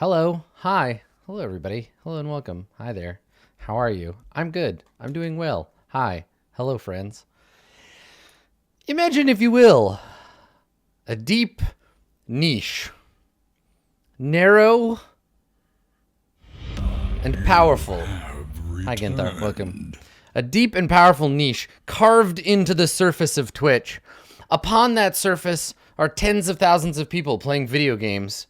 Hello. Hi. Hello, everybody. Hello and welcome. Hi there. How are you? I'm good. I'm doing well. Hi. Hello, friends. Imagine, if you will, a deep niche. Narrow and powerful. Hi, Genthar. Welcome. A deep and powerful niche carved into the surface of Twitch. Upon that surface are tens of thousands of people playing video games.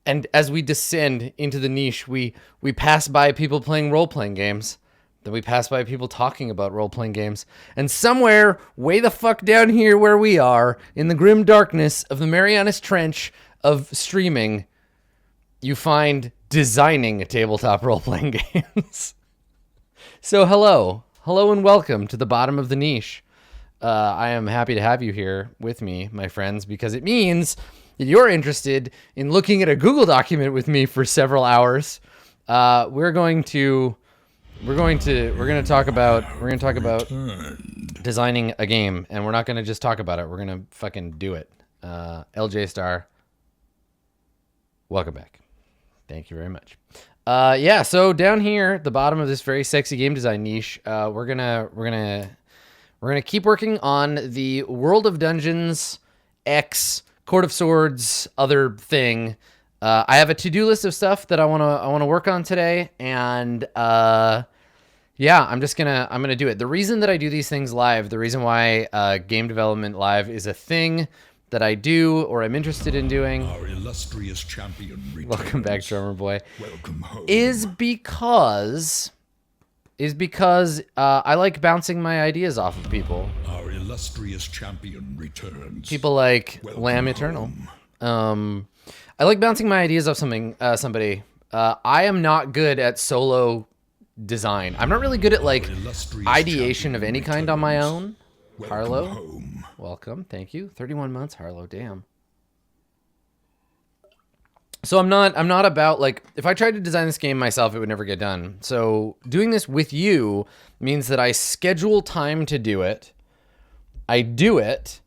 And as we descend into the niche, we pass by people playing role-playing games. Then we pass by people talking about role-playing games. And somewhere, way the fuck down here where we are, in the grim darkness of the Marianas Trench of streaming, you find designing tabletop role-playing games. So hello. Hello and welcome to the bottom of the niche. I am happy to have you here with me, my friends, because it means that you're interested in looking at a Google document with me for several hours. We're going to talk about designing a game, and we're not going to just talk about it. We're going to fucking do it. LJ Star, welcome back. Thank you very much. Yeah, so down here, the bottom of this very sexy game design niche, we're gonna keep working on the World of Dungeons X Court of Swords other thing. I have a to-do list of stuff that I wanna work on today, and yeah, I'm gonna do it. The reason that I do these things live, the reason why game development live is a thing that I do or I'm interested in doing. Our illustrious champion returns. Welcome back, drummer boy. Welcome home. Is because I like bouncing my ideas off of people. Our illustrious champion returns. People like Welcome Lamb Eternal. home. I like bouncing my ideas off somebody. I am not good at solo design. I'm not really good at like Our illustrious ideation champion of any kind on my returns. own. Welcome Harlow, home. welcome. Thank you. 31 months, Harlow. Damn. So I'm not about, like, if I tried to design this game myself, it would never get done. So doing this with you means that I schedule time to do it. I do it.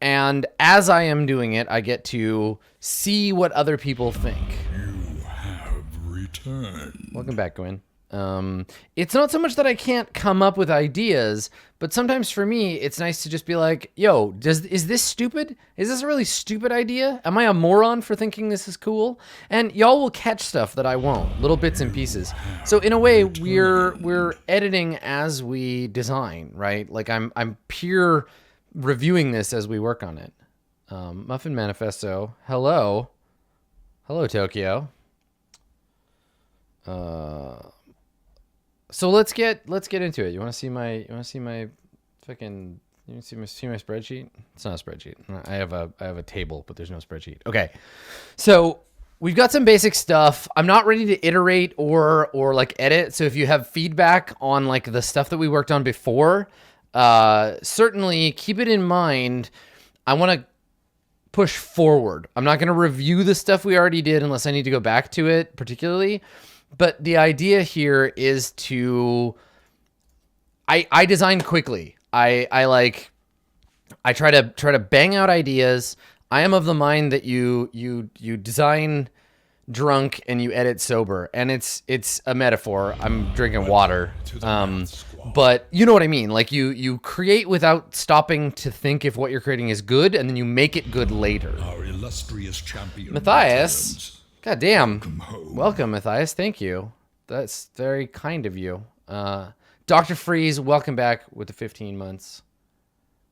And as I am doing it, I get to see what other people think. You have returned. Welcome back, Gwen. It's not so much that I can't come up with ideas, but sometimes for me, it's nice to just be like, yo, is this stupid? Is this a really stupid idea? Am I a moron for thinking this is cool? And y'all will catch stuff that I won't, little bits and pieces. So in a way, we're editing as we design, right? Like I'm peer reviewing this as we work on it. Muffin Manifesto. Hello, Tokyo. So let's get into it. You want to see my fucking, see my spreadsheet? It's not a spreadsheet. I have a table, but there's no spreadsheet. Okay. So we've got some basic stuff. I'm not ready to iterate or like edit. So if you have feedback on like the stuff that we worked on before, certainly keep it in mind. I want to push forward. I'm not going to review the stuff we already did unless I need to go back to it particularly. But the idea here is to, I design quickly. I try to bang out ideas. I am of the mind that you design drunk and you edit sober, and it's a metaphor. I'm drinking water. But you know what I mean? Like you create without stopping to think if what you're creating is good, and then you make it good later. Our illustrious champion Matthias. returns. God damn. Welcome home. Welcome, Matthias. Thank you. That's very kind of you. Dr. Freeze, welcome back with the 15 months.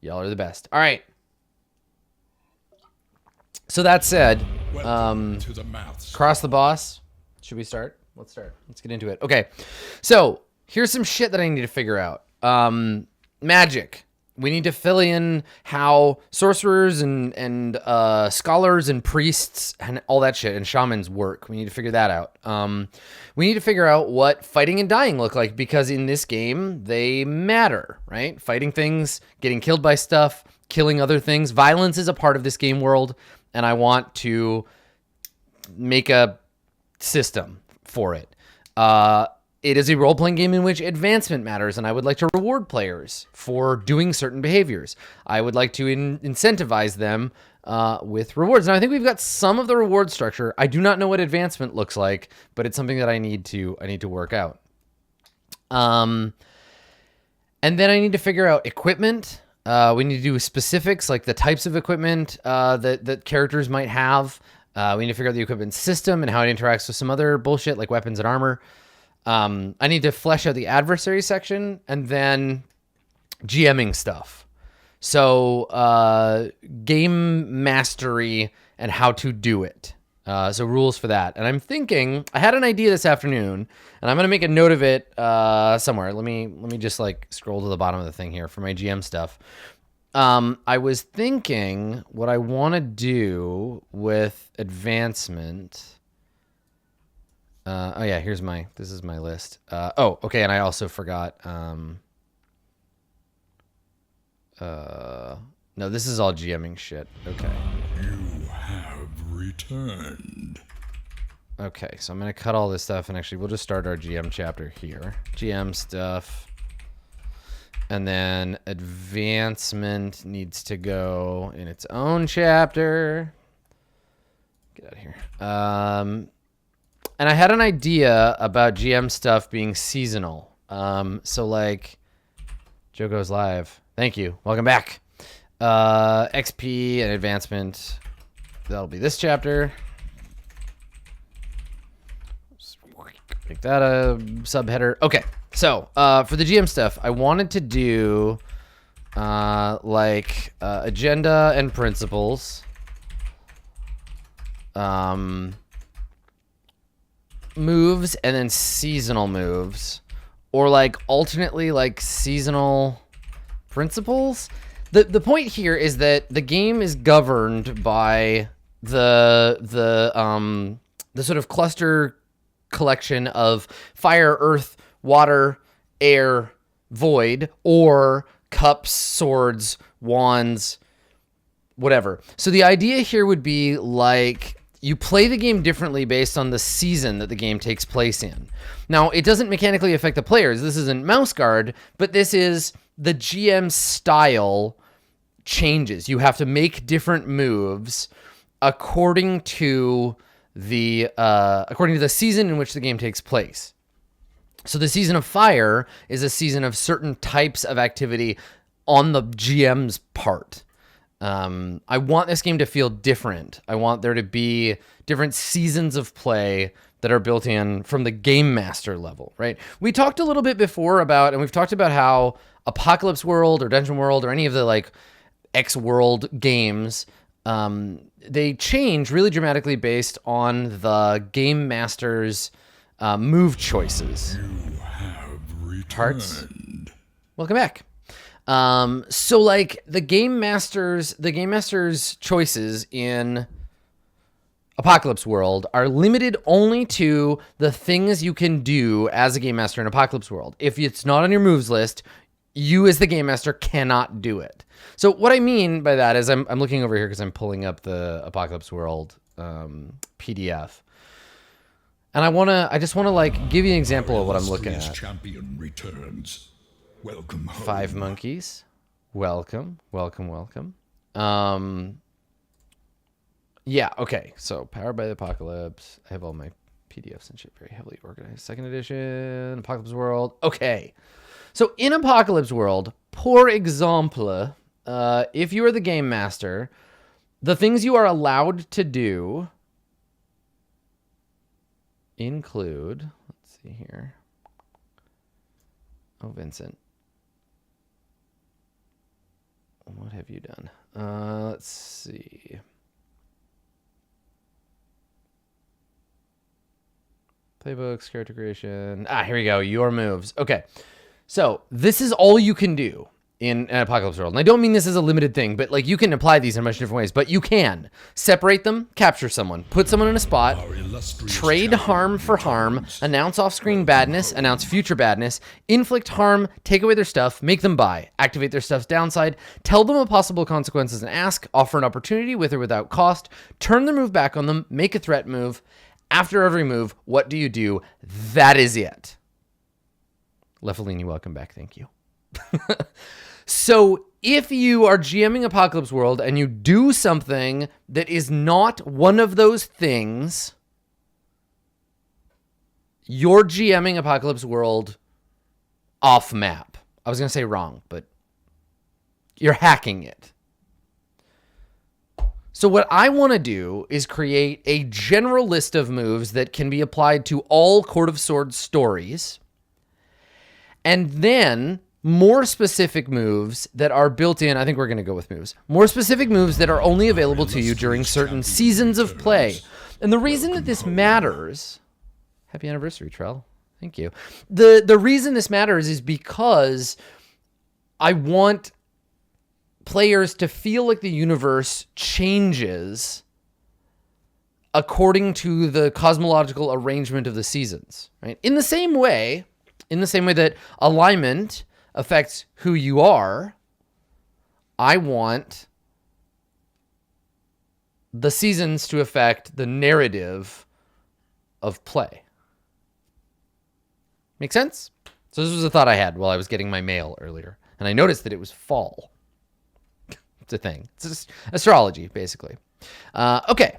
Y'all are the best. All right. So that said, Welcome to the maths. cross the boss. Should we start? Let's start. Let's get into it. Okay. So here's some shit that I need to figure out. Magic. We need to fill in how sorcerers and scholars and priests and all that shit and shamans work. We need to figure that out. We need to figure out what fighting and dying look like, because in this game, they matter, right? Fighting things, getting killed by stuff, killing other things. Violence is a part of this game world, and I want to make a system for it. It is a role-playing game in which advancement matters, and I would like to reward players for doing certain behaviors. I would like to incentivize them with rewards. Now, I think we've got some of the reward structure. I do not know what advancement looks like, but it's something that I need to work out. And then I need to figure out equipment. We need to do specifics, like the types of equipment that characters might have. We need to figure out the equipment system and how it interacts with some other bullshit like weapons and armor. I need to flesh out the adversary section and then GMing stuff. So game mastery and how to do it. So rules for that. And I'm thinking, I had an idea this afternoon, and I'm going to make a note of it somewhere. Let me just like scroll to the bottom of the thing here for my GM stuff. I was thinking what I want to do with advancement. Oh yeah, this is my list. Oh, okay. And I also forgot, no, this is all GMing shit. Okay. You have returned. Okay, so I'm going to cut all this stuff, and actually we'll just start our GM chapter here. GM stuff. And then advancement needs to go in its own chapter. Get out of here. And I had an idea about GM stuff being seasonal. So like, Joe Goes Live. Thank you. Welcome back. XP and advancement. That'll be this chapter. Make that a subheader. Okay. So, for the GM stuff, I wanted to do, agenda and principles. Moves and then seasonal moves. Or, like, alternately, like, seasonal principles. The point here is that the game is governed by the sort of cluster collection of fire, earth, water, air, void, or cups, swords, wands, whatever. So the idea here would be like you play the game differently based on the season that the game takes place in. Now, it doesn't mechanically affect the players. This isn't Mouse Guard, but this is the GM style changes. You have to make different moves according to the season in which the game takes place. So the season of fire is a season of certain types of activity on the GM's part. I want this game to feel different. I want there to be different seasons of play that are built in from the game master level, right? We talked a little bit before about, and we've talked about how Apocalypse World or Dungeon World or any of the like X World games, they change really dramatically based on the game master's move choices. You have returned. Hearts. Welcome back. So like the game master's choices in Apocalypse World are limited only to the things you can do as a game master in Apocalypse World. If it's not on your moves list, you as the game master cannot do it. So what I mean by that is I'm looking over here because I'm pulling up the Apocalypse World PDF. And I just want to like give you an example of what I'm looking at. Champion returns. Welcome home. 5 monkeys. Welcome. Yeah, okay. So Powered by the Apocalypse. I have all my PDFs and shit very heavily organized. 2nd edition, Apocalypse World. Okay. So in Apocalypse World, pour exemple, if you are the game master, the things you are allowed to do include, let's see here. Oh, Vincent. What have you done? Let's see. Playbooks, character creation. Here we go. Your moves. Okay. So this is all you can do in an Apocalypse World. And I don't mean this as a limited thing, but like you can apply these in much different ways, but you can separate them, capture someone, put someone in a spot, trade harm for harm, announce off-screen badness, announce future badness, inflict harm, take away their stuff, make them buy, activate their stuff's downside, tell them of possible consequences and ask, offer an opportunity with or without cost, turn the move back on them, make a threat move. After every move, what do you do? That is it. Leffelini, welcome back. Thank you. So if you are GMing Apocalypse World and you do something that is not one of those things, you're GMing Apocalypse World off map. I was going to say wrong, but you're hacking it. So what I want to do is create a general list of moves that can be applied to all Court of Swords stories, and then more specific moves that are built in. I think we're going to go with moves. More specific moves that are only available to you during certain seasons of play. And the reason that this matters... Happy anniversary, Trell. Thank you. The reason this matters is because I want players to feel like the universe changes according to the cosmological arrangement of the seasons, right? In the same way that alignment affects who you are, I want the seasons to affect the narrative of play. Make sense? So this was a thought I had while I was getting my mail earlier, and I noticed that it was fall. It's a thing. It's just astrology, basically. Okay.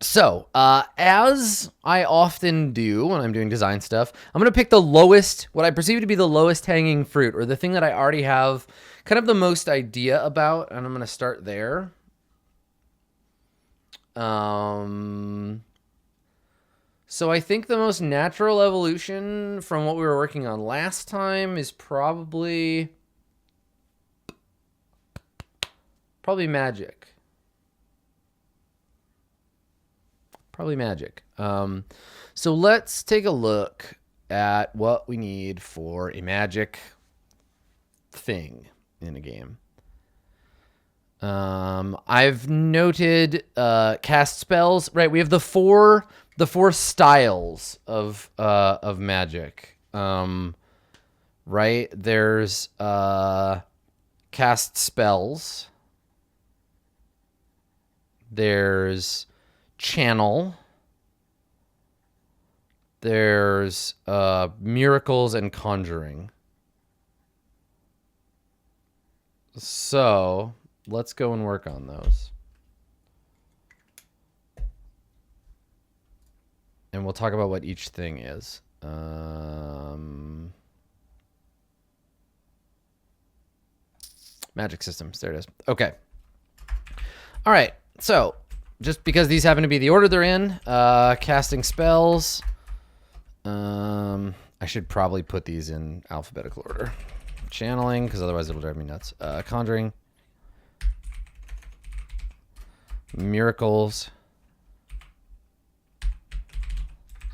So, as I often do when I'm doing design stuff, I'm going to pick the lowest, what I perceive to be the lowest hanging fruit, or the thing that I already have kind of the most idea about, and I'm going to start there. So I think the most natural evolution from what we were working on last time is probably magic. Probably magic. So let's take a look at what we need for a magic thing in a game. I've noted cast spells. Right, we have the four styles of magic. Right, there's cast spells. There's channel. There's miracles and conjuring. So let's go and work on those. And we'll talk about what each thing is. Magic systems. There it is. Okay. All right. So just because these happen to be the order they're in, casting spells. I should probably put these in alphabetical order. Channeling, because otherwise it'll drive me nuts. Conjuring. Miracles.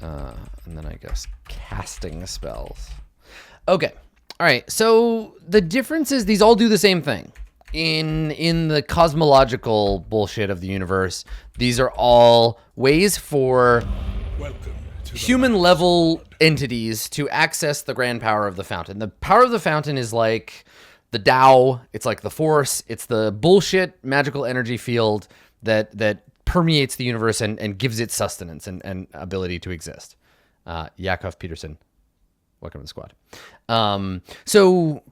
And then I guess casting spells. Okay. All right. So the difference is these all do the same thing. In the cosmological bullshit of the universe, these are all ways for human level entities to access the grand power of the fountain. The power of the fountain is like the Tao. It's like the Force. It's the bullshit magical energy field that permeates the universe and gives it sustenance and ability to exist. Yakov Peterson, welcome to the squad. So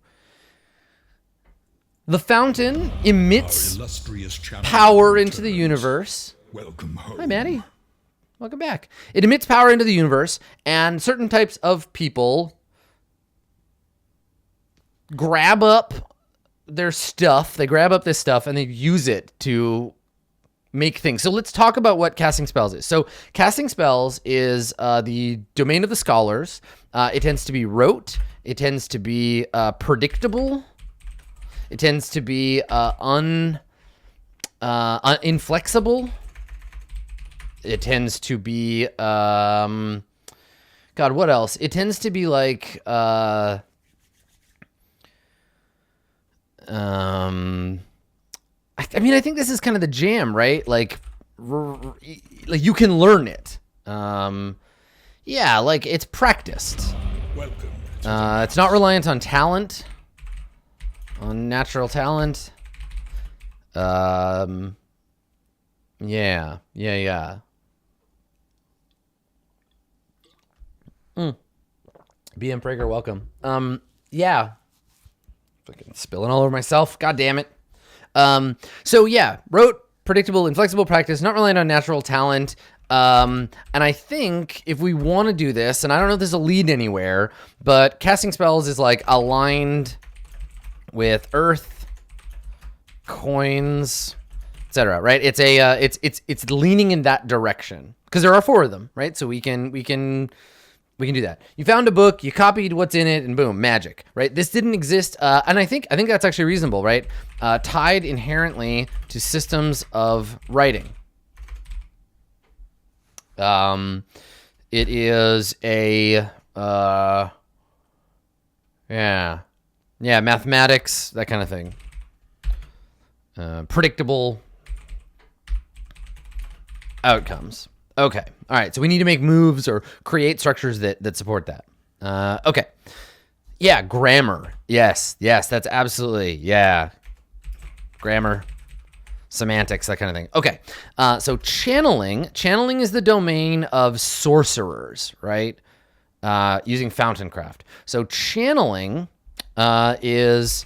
the fountain emits power into the universe. Welcome home. Hi, Maddie. Welcome back. It emits power into the universe, and certain types of people grab up their stuff. They grab up this stuff, and they use it to make things. So let's talk about what casting spells is. So casting spells is the domain of the scholars. It tends to be rote. It tends to be predictable. It tends to be inflexible. It tends to be God, what else? It tends to be like I think this is kind of the jam, right? Like you can learn it. Yeah, like it's practiced. Welcome. It's not reliant on talent, on natural talent. Yeah. BM Prager, welcome. Yeah. Fucking spilling all over myself. God damn it. So yeah, rote, predictable, inflexible practice, not relying on natural talent. And I think if we want to do this, and I don't know if this will lead anywhere, but casting spells is like aligned with earth, coins, etc. Right? It's a it's leaning in that direction because there are 4 of them, right? So we can do that. You found a book, you copied what's in it, and boom, magic, right? This didn't exist, and I think that's actually reasonable, right? Tied inherently to systems of writing. It is a mathematics, that kind of thing. Predictable outcomes. Okay. All right. So we need to make moves or create structures that support that. Okay. Yeah. Grammar. Yes. That's absolutely. Yeah. Grammar, semantics, that kind of thing. Okay. So channeling is the domain of sorcerers, right? Using fountain craft. So channeling, is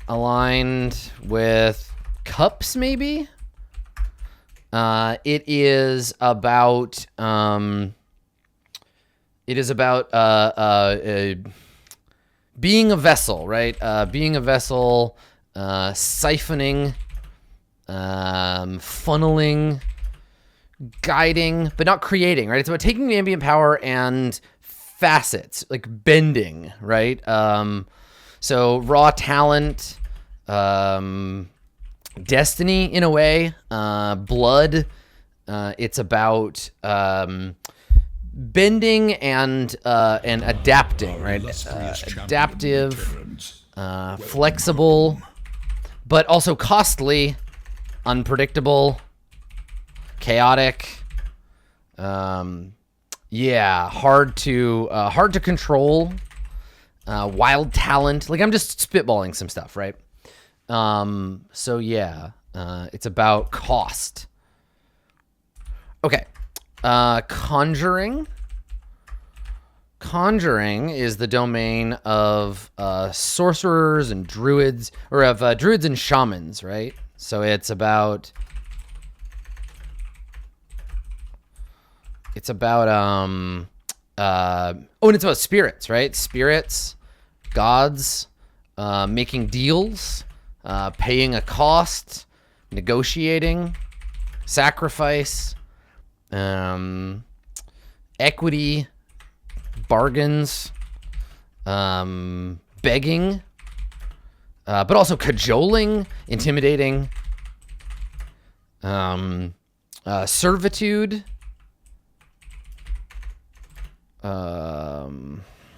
aligned with cups, maybe? It is about being a vessel, right? Being a vessel, siphoning, funneling, guiding, but not creating, right? It's about taking the ambient power and facets, like bending, right? So raw talent, destiny in a way, blood. It's about bending and adapting, right? Adaptive, flexible, but also costly, unpredictable, chaotic. Hard to control. Wild talent. Like, I'm just spitballing some stuff, right? So yeah, it's about cost. Okay. Conjuring. Conjuring is the domain of sorcerers and druids, or of druids and shamans, right? So it's about and it's about spirits, right? Spirits, gods, making deals, paying a cost, negotiating, sacrifice, equity, bargains, begging, but also cajoling, intimidating, servitude.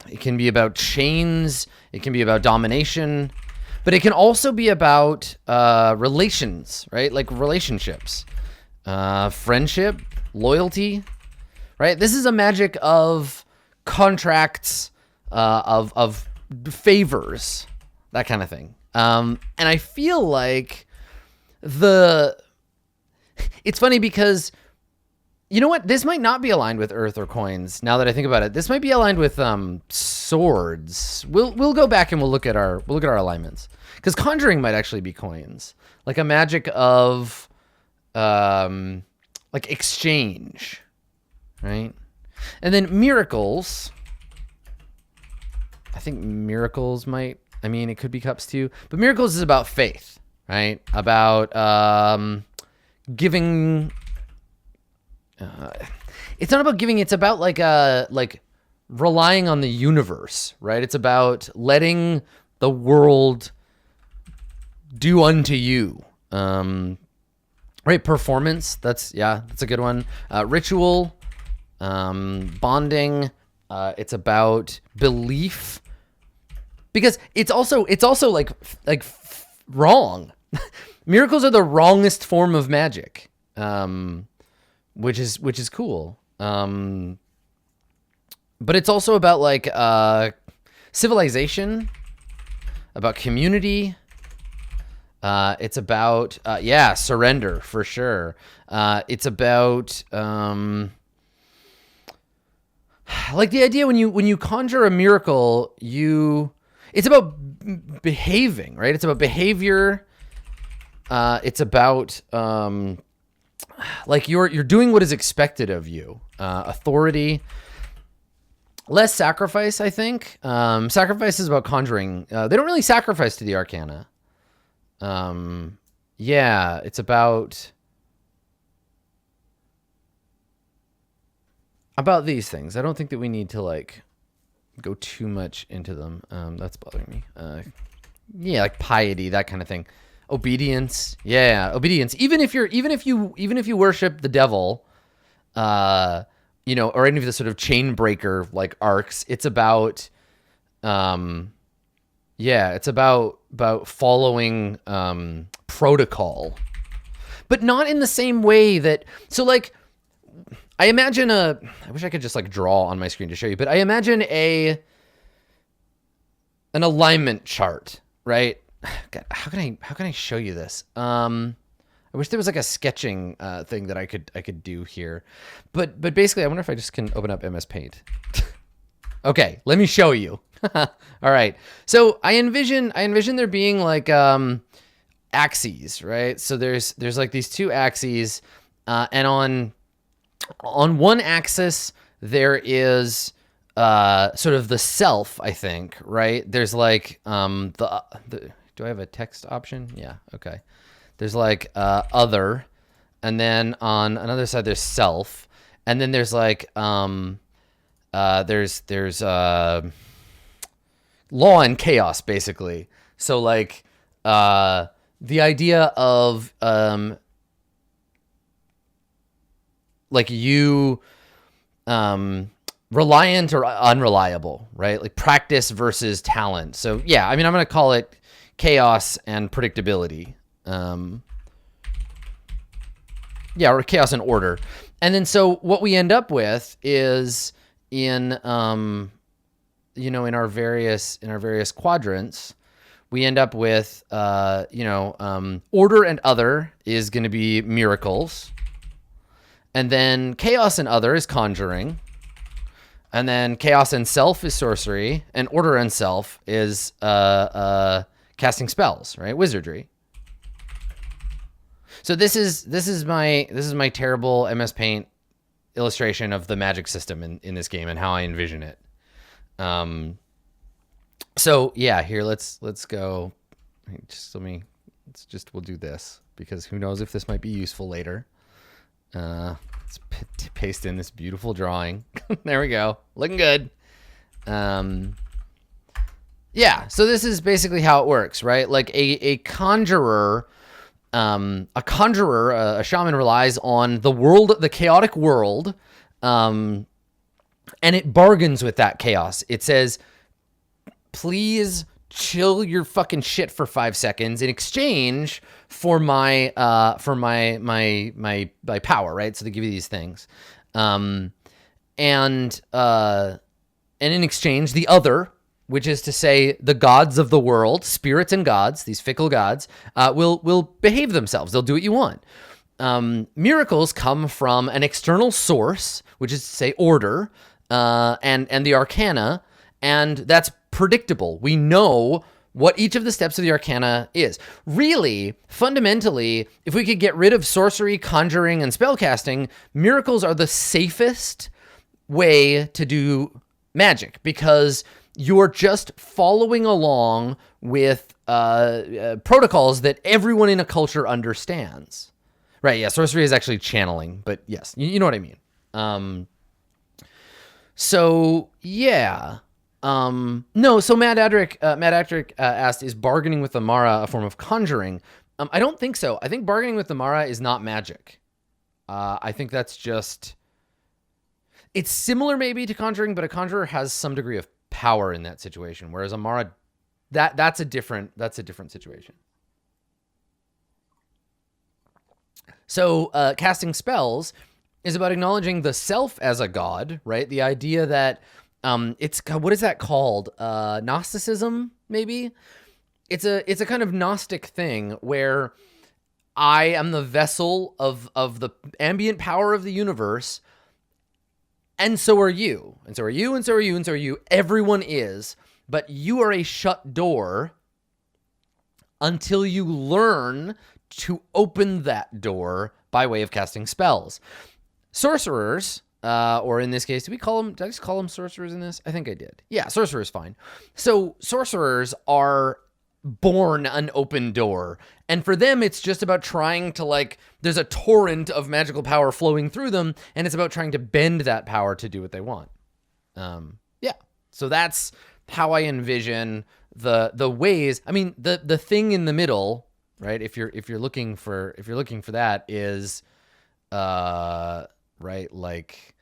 It can be about chains. It can be about domination, but it can also be about relations, right? Like relationships, friendship, loyalty, right? This is a magic of contracts, of favors, that kind of thing. And I feel like it's funny because, you know what? This might not be aligned with earth or coins. Now that I think about it, this might be aligned with swords. We'll go back and we'll look at our alignments, because conjuring might actually be coins, like a magic of like exchange, right? And then miracles. I think miracles might. I mean, it could be cups too, but miracles is about faith, right? About giving. It's not about giving. It's about like relying on the universe, right? It's about letting the world do unto you. Right? Performance. That's a good one. Ritual, bonding. It's about belief, because it's also like wrong. Miracles are the wrongest form of magic. Which is cool. But it's also about like civilization, about community. It's about surrender for sure. It's about like the idea when you conjure a miracle, it's about behaving, right? It's about behavior. It's about like you're doing what is expected of you. Authority. Less sacrifice, I think. Sacrifice is about Conjuring. They don't really sacrifice to the Arcana. Yeah, it's about these things. I don't think that we need to like go too much into them. That's bothering me. Yeah, like piety, that kind of thing. Obedience. Yeah, obedience. Even if you worship the devil, you know, or any of the sort of chain breaker like arcs, it's about it's about following protocol. But not in the same way that, so like I imagine I wish I could just like draw on my screen to show you, but I imagine an alignment chart, right? God, how can I show you this? I wish there was like a sketching thing that I could do here, but basically, I wonder if I just can open up MS Paint. Okay, let me show you. All right, so I envision there being like axes, right? So there's like these two axes, and on one axis there is sort of the self, I think, right? There's like do I have a text option? Yeah, okay. There's like other, and then on another side there's self, and then there's like there's law and chaos, basically. So like the idea of like you reliant or unreliable, right? Like practice versus talent. So yeah, I mean, I'm gonna call it chaos and predictability. Yeah, or chaos and order. And then so what we end up with is in you know, in our various quadrants, we end up with you know, order and other is going to be miracles. And then chaos and other is conjuring. And then chaos and self is sorcery, and order and self is casting spells, right? Wizardry. So this is my terrible MS Paint illustration of the magic system in this game and how I envision it. So yeah, here let's go. We'll do this because who knows if this might be useful later. Let's paste in this beautiful drawing. There we go, looking good. Yeah, so this is basically how it works, right? Like a conjurer. A shaman relies on the world, the chaotic world, and it bargains with that chaos. It says, please chill your fucking shit for 5 seconds in exchange for my power, right? So they give you these things. And in exchange, the other, which is to say the gods of the world, spirits and gods, these fickle gods, will behave themselves. They'll do what you want. Miracles come from an external source, which is to say order, and the arcana, and that's predictable. We know what each of the steps of the arcana is. Really, fundamentally, if we could get rid of sorcery, conjuring, and spellcasting, miracles are the safest way to do magic because you're just following along with protocols that everyone in a culture understands. Right, yeah, sorcery is actually channeling, but yes, you know what I mean. So, yeah. No, so Matt Adric asked, is bargaining with the Mara a form of conjuring? I don't think so. I think bargaining with the Mara is not magic. I think that's just... It's similar maybe to conjuring, but a conjurer has some degree of power in that situation, whereas a Mara, that's a different situation. So casting spells is about acknowledging the self as a god, right? The idea that it's, what is that called? Gnosticism, maybe? It's a kind of Gnostic thing where I am the vessel of the ambient power of the universe, and so are you, and so are you, and so are you, and so are you. Everyone is. but you are a shut door until you learn to open that door by way of casting spells. Sorcerers, or in this case, did I just call them sorcerers in this? I think I did. Yeah, sorcerers, fine. So sorcerers are born an open door. And for them, it's just about trying to, like, there's a torrent of magical power flowing through them, and it's about trying to bend that power to do what they want. Yeah. So that's how I envision the ways. I mean, the thing in the middle, right? If you're looking for that is, right, like,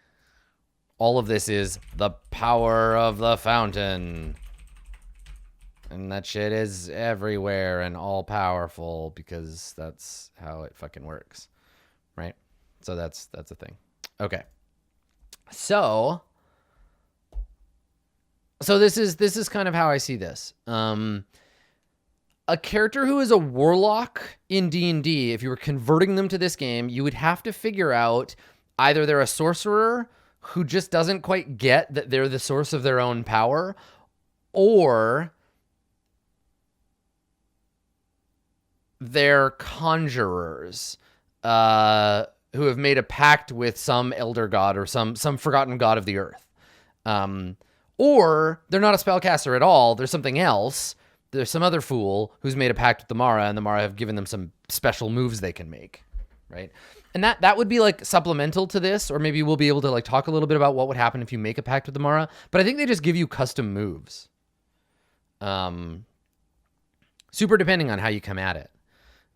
all of this is the power of the fountain. And that shit is everywhere and all powerful because that's how it fucking works, right? So that's a thing. Okay. So this is kind of how I see this. A character who is a warlock in D&D, if you were converting them to this game, you would have to figure out either they're a sorcerer who just doesn't quite get that they're the source of their own power, or they're conjurers who have made a pact with some elder god or some forgotten god of the earth. Or they're not a spellcaster at all. There's something else. There's some other fool who's made a pact with the Mara, and the Mara have given them some special moves they can make, right? And that would be like supplemental to this, or maybe we'll be able to like talk a little bit about what would happen if you make a pact with the Mara. But I think they just give you custom moves. Super depending on how you come at it.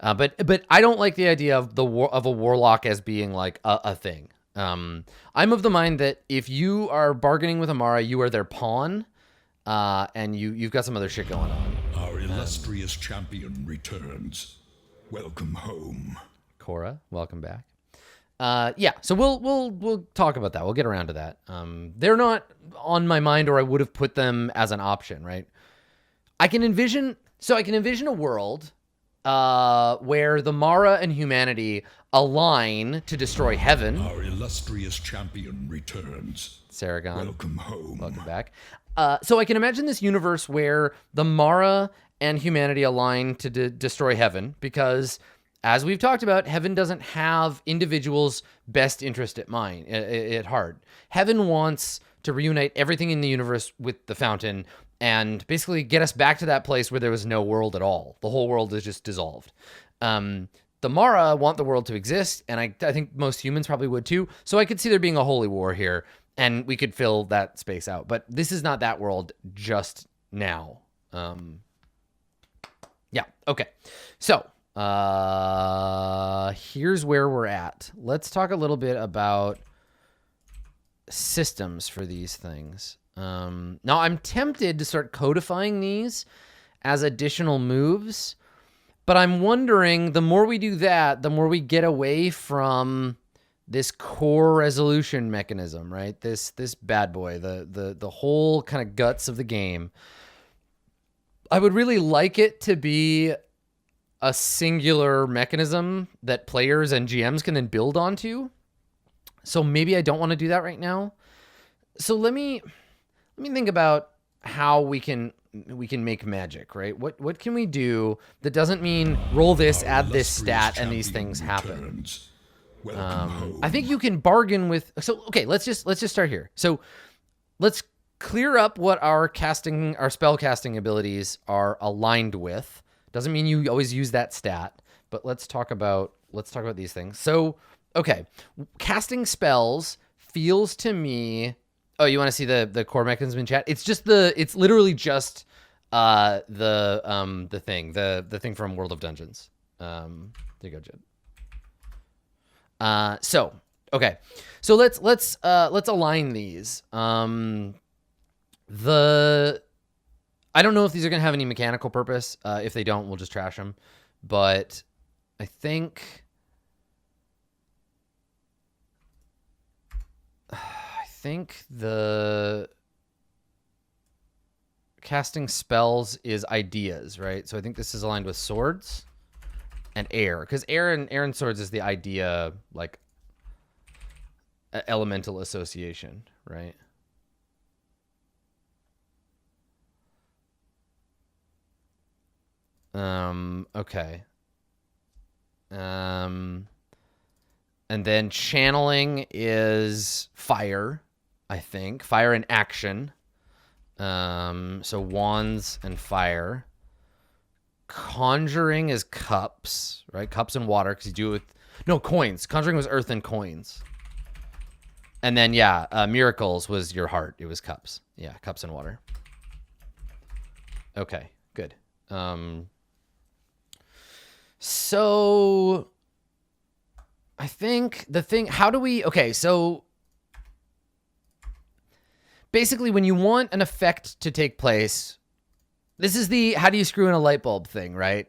But I don't like the idea of of a warlock as being like a thing. I'm of the mind that if you are bargaining with Amara, you are their pawn, and you've got some other shit going on. Our illustrious champion returns. Welcome home. Cora, welcome back. Yeah, so we'll talk about that. We'll get around to that. They're not on my mind, or I would have put them as an option, right? I can envision a world where the Mara and humanity align to destroy heaven. Our illustrious champion returns. Saragon, welcome home. Welcome back. So I can imagine this universe where the Mara and humanity align to destroy heaven, because, as we've talked about, heaven doesn't have individuals' best interest at heart. Heaven wants to reunite everything in the universe with the fountain and basically get us back to that place where there was no world at all. The whole world is just dissolved. The Mara want the world to exist, and I think most humans probably would too. So I could see there being a holy war here, and we could fill that space out. But this is not that world just now. Yeah, okay. So here's where we're at. Let's talk a little bit about systems for these things. Now, I'm tempted to start codifying these as additional moves, but I'm wondering, the more we do that, the more we get away from this core resolution mechanism, right? This bad boy, the whole kind of guts of the game. I would really like it to be a singular mechanism that players and GMs can then build onto. So maybe I don't want to do that right now. So let me think about how we can make magic, right? What can we do that doesn't mean roll this, add this stat, and these things happen? I think you can bargain with. So okay, let's just start here. So let's clear up what our spell casting abilities are aligned with. Doesn't mean you always use that stat, but let's talk about these things. So okay, casting spells feels to me. Oh, you want to see the core mechanism in chat? It's literally just the thing from World of Dungeons. There you go, Jed. So okay, so let's align these. I don't know if these are gonna have any mechanical purpose. If they don't, we'll just trash them. But I think the casting spells is ideas, right? So I think this is aligned with swords and air, because air and swords is the idea, like elemental association, right? Okay. And then channeling is fire, I think. Fire and action. So wands and fire. Conjuring is cups, right? Cups and water, because you do it with... No, coins. Conjuring was earth and coins. And then, yeah, miracles was your heart. It was cups. Yeah, cups and water. Okay, good. So... I think the thing... How do we... Okay, so... Basically, when you want an effect to take place... This is the how do you screw in a light bulb thing, right?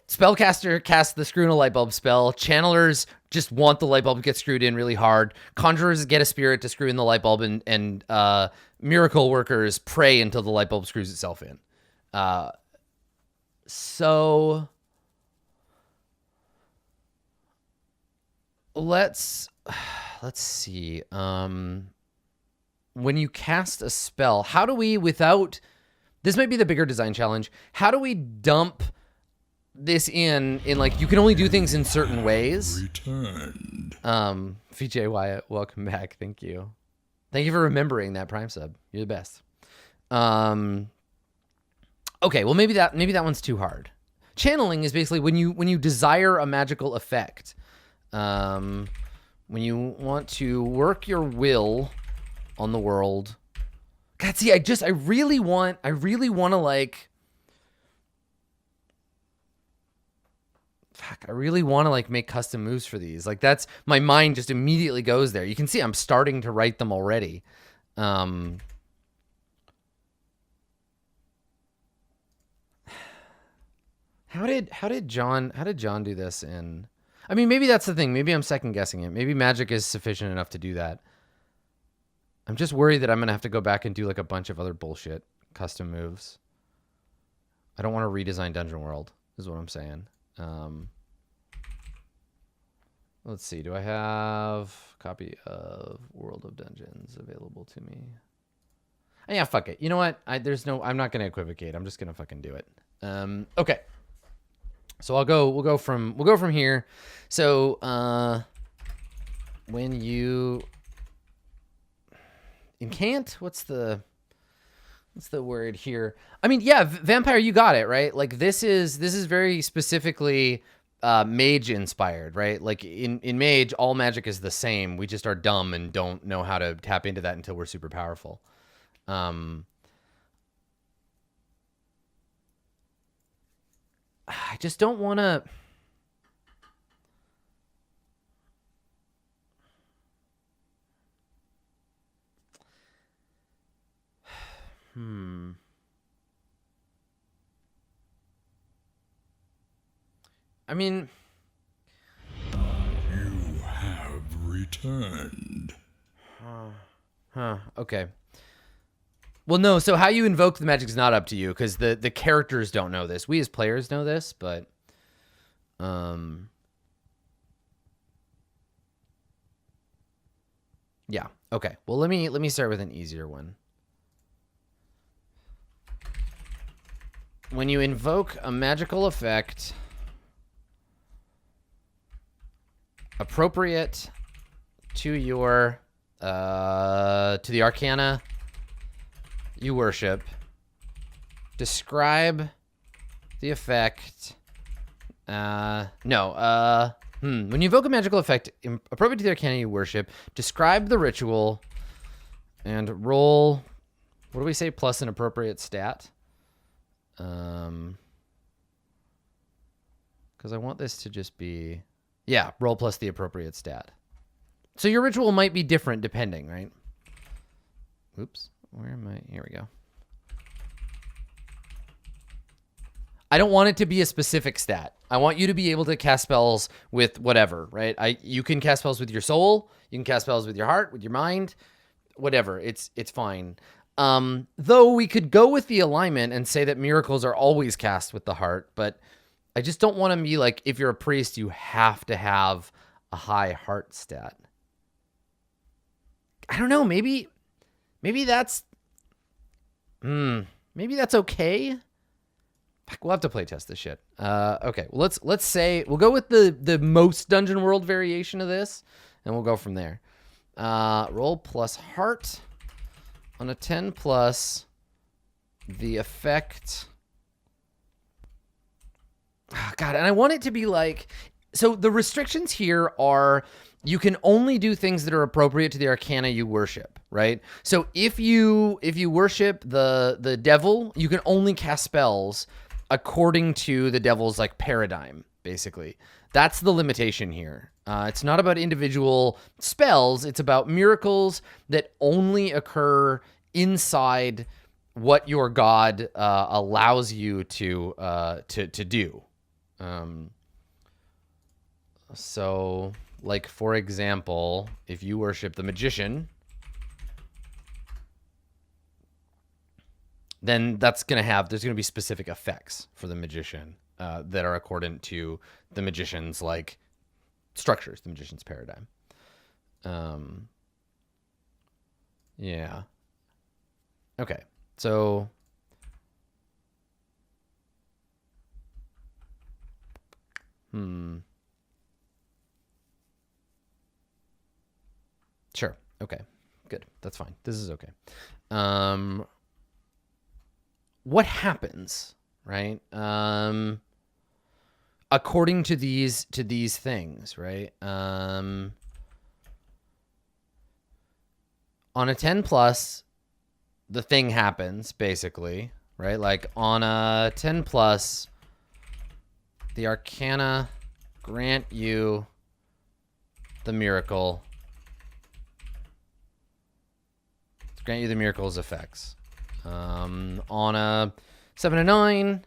Spellcaster casts the screw in a light bulb spell. Channelers just want the light bulb to get screwed in really hard. Conjurers get a spirit to screw in the light bulb, and miracle workers pray until the light bulb screws itself in. So let's see. When you cast a spell, how do we without... This might be the bigger design challenge. How do we dump this in like, you can only do things in certain ways? Returned. VJ Wyatt, welcome back. Thank you. Thank you for remembering that Prime sub. You're the best. Okay, well maybe that one's too hard. Channeling is basically when you desire a magical effect. When you want to work your will on the world. God, see, I really want to like, fuck, I really want to like make custom moves for these. Like that's, my mind just immediately goes there. You can see I'm starting to write them already. How did John do this in, I mean, maybe that's the thing. Maybe I'm second guessing it. Maybe magic is sufficient enough to do that. I'm just worried that I'm going to have to go back and do like a bunch of other bullshit custom moves. I don't want to redesign Dungeon World, is what I'm saying. Let's see. Do I have a copy of World of Dungeons available to me? Yeah, fuck it. You know what? I'm not going to equivocate. I'm just going to fucking do it. Okay. So we'll go from here. So, when you... Incant? What's the word here? I mean, yeah, vampire, you got it, right? Like this is very specifically mage inspired, right? Like in mage, all magic is the same. We just are dumb and don't know how to tap into that until we're super powerful. I just don't want to... I mean... You have returned. Okay. Well, no, so how you invoke the magic is not up to you, because the characters don't know this. We as players know this, but... Yeah, okay. Well, let me start with an easier one. When you invoke a magical effect appropriate to your to the arcana you worship, describe the effect. When you invoke a magical effect appropriate to the arcana you worship, describe the ritual and roll, what do we say, plus an appropriate stat? Because I want this to just be, yeah, roll plus the appropriate stat. So your ritual might be different depending, right? Oops, where am I? Here we go. I don't want it to be a specific stat. I want you to be able to cast spells with whatever, right? You can cast spells with your soul. You can cast spells with your heart, with your mind, whatever. It's fine. Though we could go with the alignment and say that miracles are always cast with the heart, but I just don't want to be like, if you're a priest, you have to have a high heart stat. I don't know. Maybe that's okay. We'll have to play test this shit. Okay, well, let's say we'll go with the most Dungeon World variation of this, and we'll go from there. Roll plus heart on a 10 plus. The effect. Oh, God, and I want it to be like. So the restrictions here are you can only do things that are appropriate to the arcana you worship, right? So if you worship the devil, you can only cast spells according to the devil's like paradigm, basically. That's the limitation here. It's not about individual spells. It's about miracles that only occur inside what your god allows you to do. So, like, for example, if you worship the magician, then there's going to be specific effects for the magician that are accordant to the magician's, like, structures, the magician's paradigm. Yeah. Okay, so... Sure. Okay. Good. That's fine. This is okay. What happens, right? According to these things, right? On a 10 plus, the thing happens, basically, right? Like on a 10 plus, the arcana grant you the miracle. Grant you the miracle's effects. On a 7 to 9,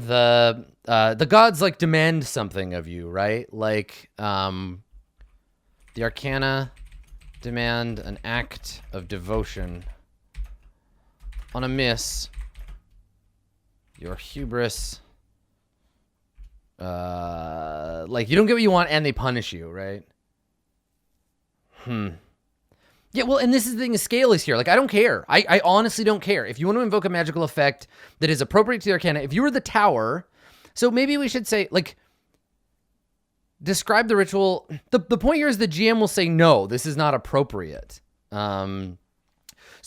the gods like demand something of you, right? Like the arcana demand an act of devotion. On a miss, your hubris, like you don't get what you want and they punish you, right? Yeah, well, and this is the thing, scale is here. Like, I don't care. I honestly don't care. If you want to invoke a magical effect that is appropriate to the arcana, if you were the tower, so maybe we should say, like, describe the ritual. The point here is the GM will say, no, this is not appropriate. So,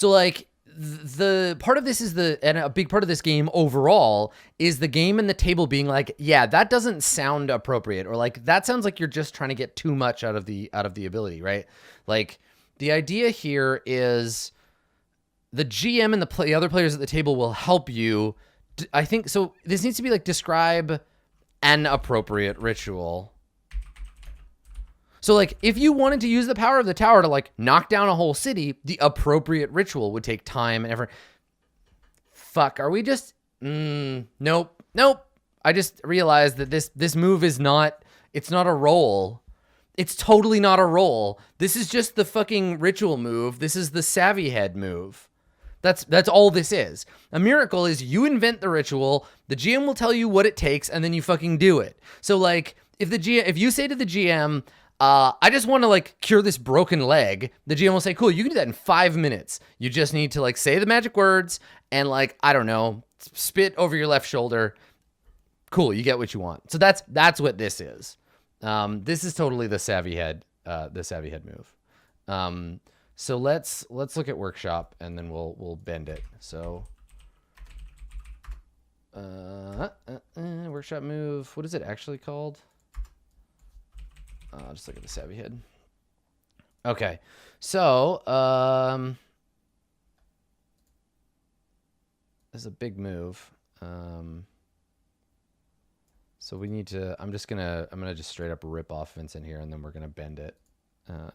like, the part of this is and a big part of this game overall is the game and the table being like, yeah, that doesn't sound appropriate, or like that sounds like you're just trying to get too much out of the ability, right? Like the idea here is the GM and the other players at the table will help you. I think so. This needs to be like describe an appropriate ritual. So, like, if you wanted to use the power of the tower to, like, knock down a whole city, the appropriate ritual would take time and effort. Fuck, are we just... Nope. I just realized that this move is not... It's not a roll. It's totally not a roll. This is just the fucking ritual move. This is the savvy head move. That's all this is. A miracle is you invent the ritual, the GM will tell you what it takes, and then you fucking do it. So, like, if you say to the GM... I just want to like cure this broken leg. The GM will say, cool, you can do that in 5 minutes. You just need to like say the magic words and like, I don't know, spit over your left shoulder. Cool. You get what you want. So that's what this is. This is totally the savvy head move. So let's look at workshop and then we'll bend it. So, workshop move. What is it actually called? Just look at the savvy head. Okay, so this is a big move. So we need to. I'm gonna just straight up rip off Vincent here, and then we're gonna bend it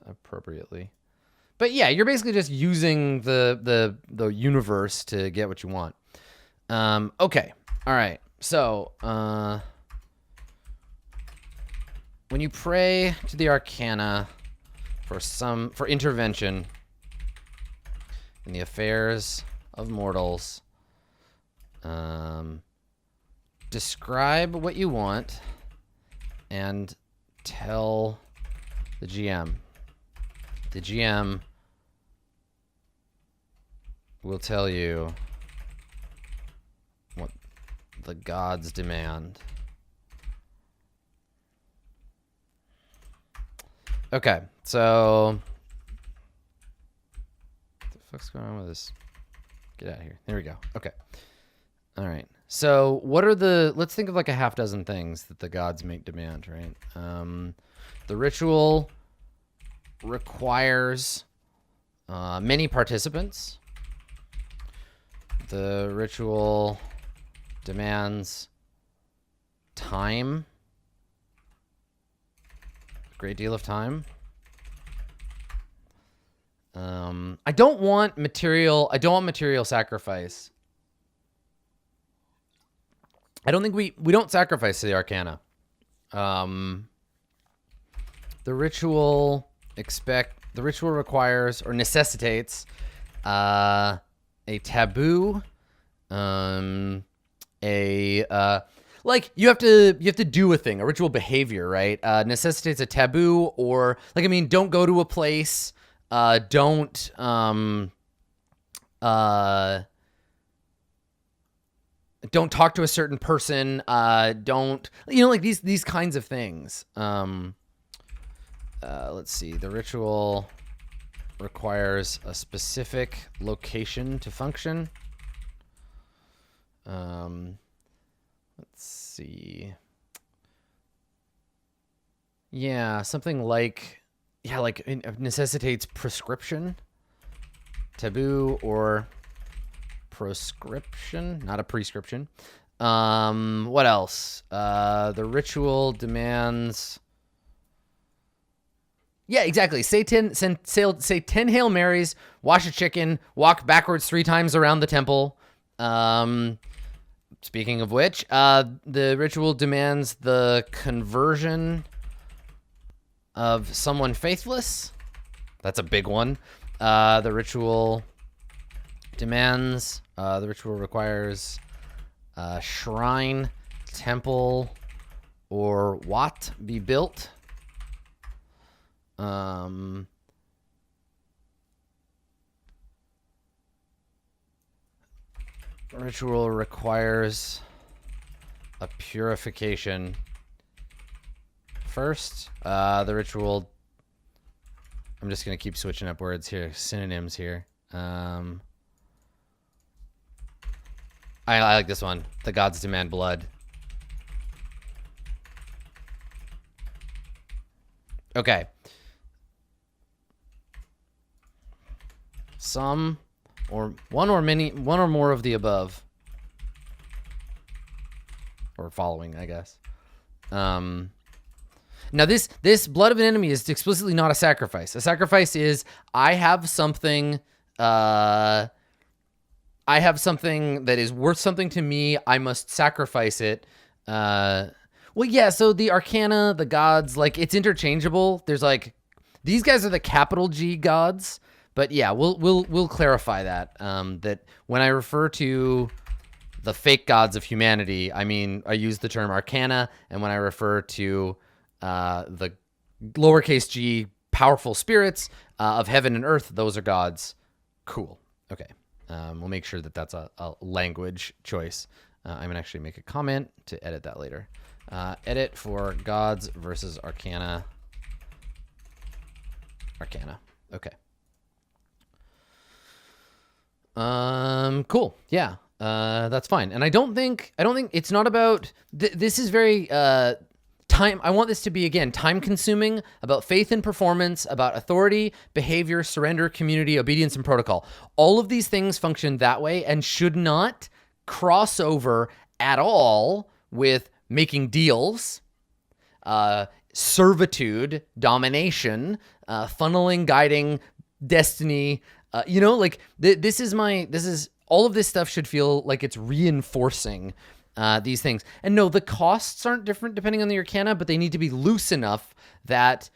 appropriately. But yeah, you're basically just using the universe to get what you want. Okay, all right. So when you pray to the arcana for intervention in the affairs of mortals, describe what you want and tell the GM. The GM will tell you the gods demand. Okay, so what the fuck's going on with this? Get out of here. There we go. Okay. All right. So what are let's think of like a half dozen things that the gods make demand, right? The ritual requires many participants. The ritual demands time. A great deal of time. I don't want material sacrifice. I don't think we don't sacrifice to the Arcana. The ritual requires or necessitates a taboo, like you have to do a thing, a ritual behavior, right? Necessitates a taboo, or like, I mean, don't go to a place, don't talk to a certain person, don't, like these kinds of things. Let's see. The ritual requires a specific location to function. Let's see. Yeah, something like, it necessitates prescription, taboo, or proscription, not a prescription. What else? The ritual demands. Yeah, exactly. Say 10 Hail Marys, wash a chicken, walk backwards 3 times around the temple. Speaking of which, the ritual demands the conversion of someone faithless. That's a big one. The ritual requires a shrine, temple, or wat be built. Ritual requires a purification first. The ritual, I'm just going to keep switching up words here, synonyms here. I like this one. The gods demand blood. Okay. Some or one or more of the above. Or following, I guess. Now this blood of an enemy is explicitly not a sacrifice. A sacrifice is I have something that is worth something to me. I must sacrifice it. Well, yeah, so the Arcana, the gods, like, it's interchangeable. There's like, these guys are the capital G gods, but yeah, we'll clarify that. That when I refer to the fake gods of humanity, I mean, I use the term Arcana, and when I refer to the lowercase g powerful spirits of heaven and earth, those are gods. Cool. Okay. We'll make sure that that's a language choice. I'm gonna actually make a comment to edit that later. Edit for gods versus Arcana. Arcana. Okay. Cool. Yeah. That's fine. And I don't think it's not about, this is very, time. I want this to be, again, time consuming, about faith and performance, about authority, behavior, surrender, community, obedience, and protocol. All of these things function that way and should not cross over at all with making deals, servitude, domination, funneling, guiding, destiny. Like this is all of this stuff should feel like it's reinforcing these things. And no, the costs aren't different depending on the Arcana, but they need to be loose enough that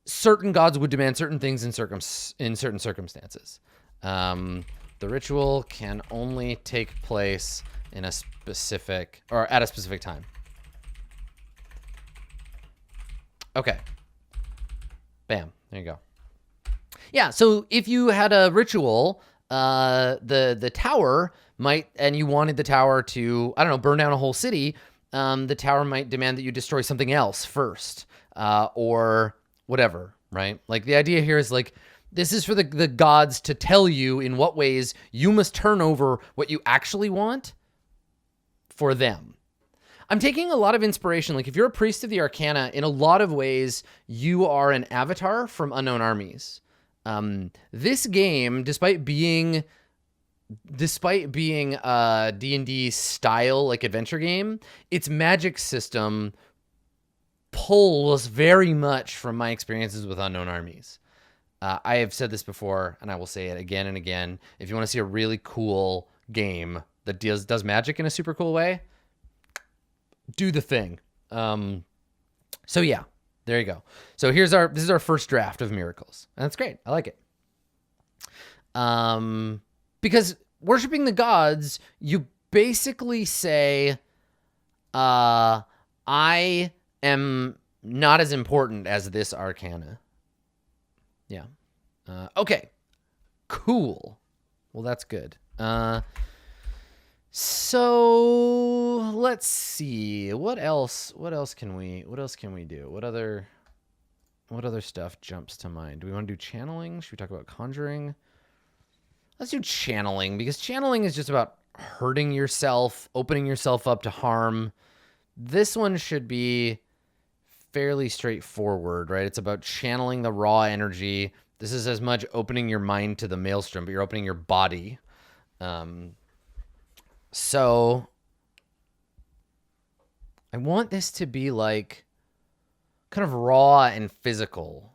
certain gods would demand certain things in certain circumstances. The ritual can only take place in a specific, or at a specific time. Okay. Bam. There you go. Yeah, so if you had a ritual the tower might, and you wanted the tower to, I don't know, burn down a whole city, the tower might demand that you destroy something else first, or whatever, right? Like the idea here is like, this is for the gods to tell you in what ways you must turn over what you actually want for them. I'm taking a lot of inspiration. Like if you're a priest of the Arcana, in a lot of ways, you are an avatar from Unknown Armies. This game, despite being a D&D style like adventure game, its magic system pulls very much from my experiences with Unknown Armies. I have said this before, and I will say it again and again. If you want to see a really cool game that does magic in a super cool way, do the thing. So yeah, there you go. So this is our first draft of Miracles. And that's great. I like it. Because worshiping the gods, you basically say, I am not as important as this arcana. Yeah. Okay. Cool. Well, that's good. So let's see. What else can we do? What other stuff jumps to mind? Do we want to do channeling? Should we talk about conjuring? Let's do channeling, because channeling is just about hurting yourself, opening yourself up to harm. This one should be fairly straightforward, right? It's about channeling the raw energy. This is as much opening your mind to the maelstrom, but you're opening your body. So I want this to be like kind of raw and physical.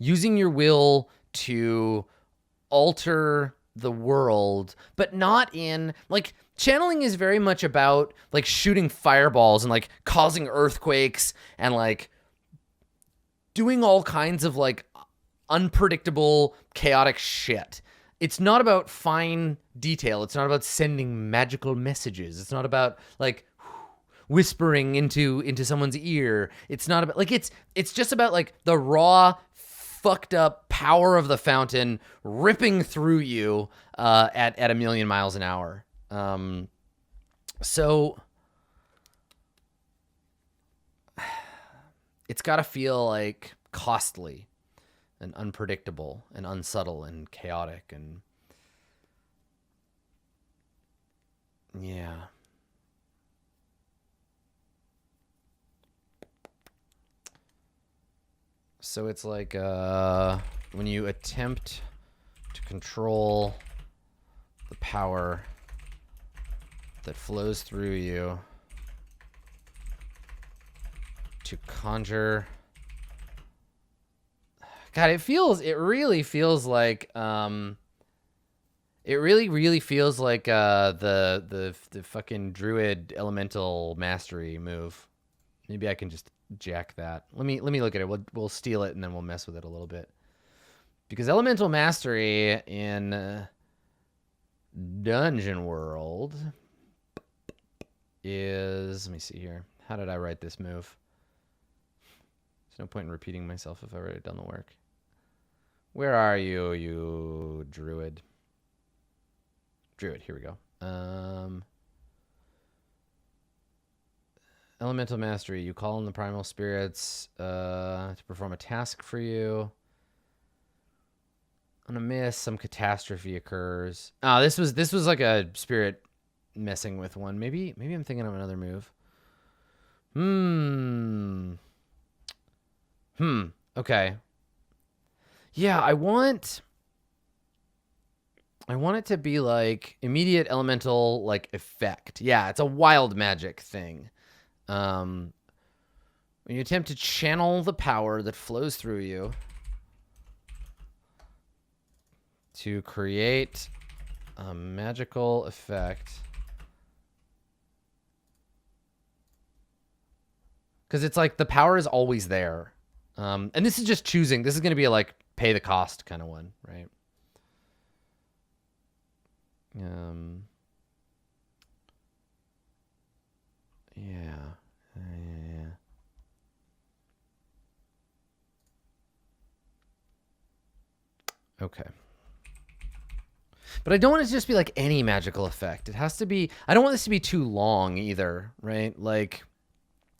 Using your will to alter the world, but not in like channeling is very much about like shooting fireballs and like causing earthquakes and like doing all kinds of like unpredictable, chaotic shit. It's not about fine detail. It's not about sending magical messages. It's not about like whispering into someone's ear. It's not about like it's just about like the raw, fucked up power of the fountain ripping through you at 1,000,000 miles an hour. So it's got to feel like costly and unpredictable and unsubtle and chaotic and yeah. So it's like when you attempt to control the power that flows through you to conjure. God, it really feels like the fucking druid elemental mastery move. Maybe I can just jack that. Let me look at it. We'll steal it and then we'll mess with it a little bit. Because elemental mastery in Dungeon World is, let me see here. How did I write this move? There's no point in repeating myself if I've already done the work. Where are you, you druid? Druid, here we go. Elemental mastery. You call in the primal spirits to perform a task for you. On a miss, some catastrophe occurs. Oh, this was like a spirit messing with one. Maybe I'm thinking of another move. Okay. Yeah, I want it to be like immediate elemental like effect. Yeah, it's a wild magic thing. When you attempt to channel the power that flows through you to create a magical effect. Because it's like the power is always there. And this is just choosing. This is going to be a like pay the cost kind of one, right? Yeah. Okay. But I don't want it to just be like any magical effect. It has to be, I don't want this to be too long either, right? Like,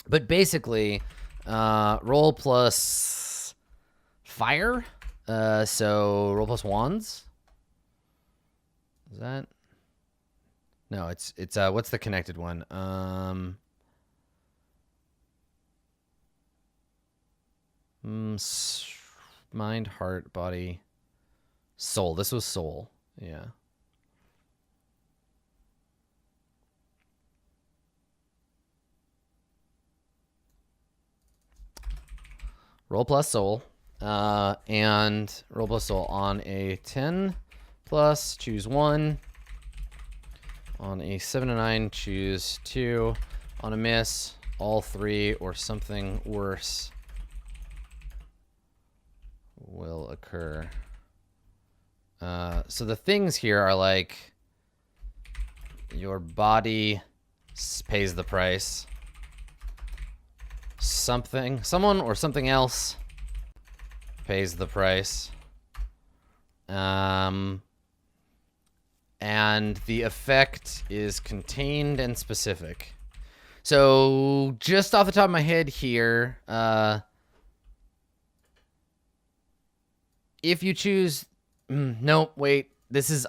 but basically, roll plus fire. So roll plus wands. Is that? No, it's what's the connected one? Mind, heart, body, soul. This was soul. Yeah. Roll plus soul. And roll plus soul on a 10 plus, choose 1. On a 7 and 9, choose 2. On a miss, all 3 or something worse will occur. So the things here are like your body pays the price. Someone or something else pays the price. And the effect is contained and specific. So just off the top of my head here, if you choose, no, wait,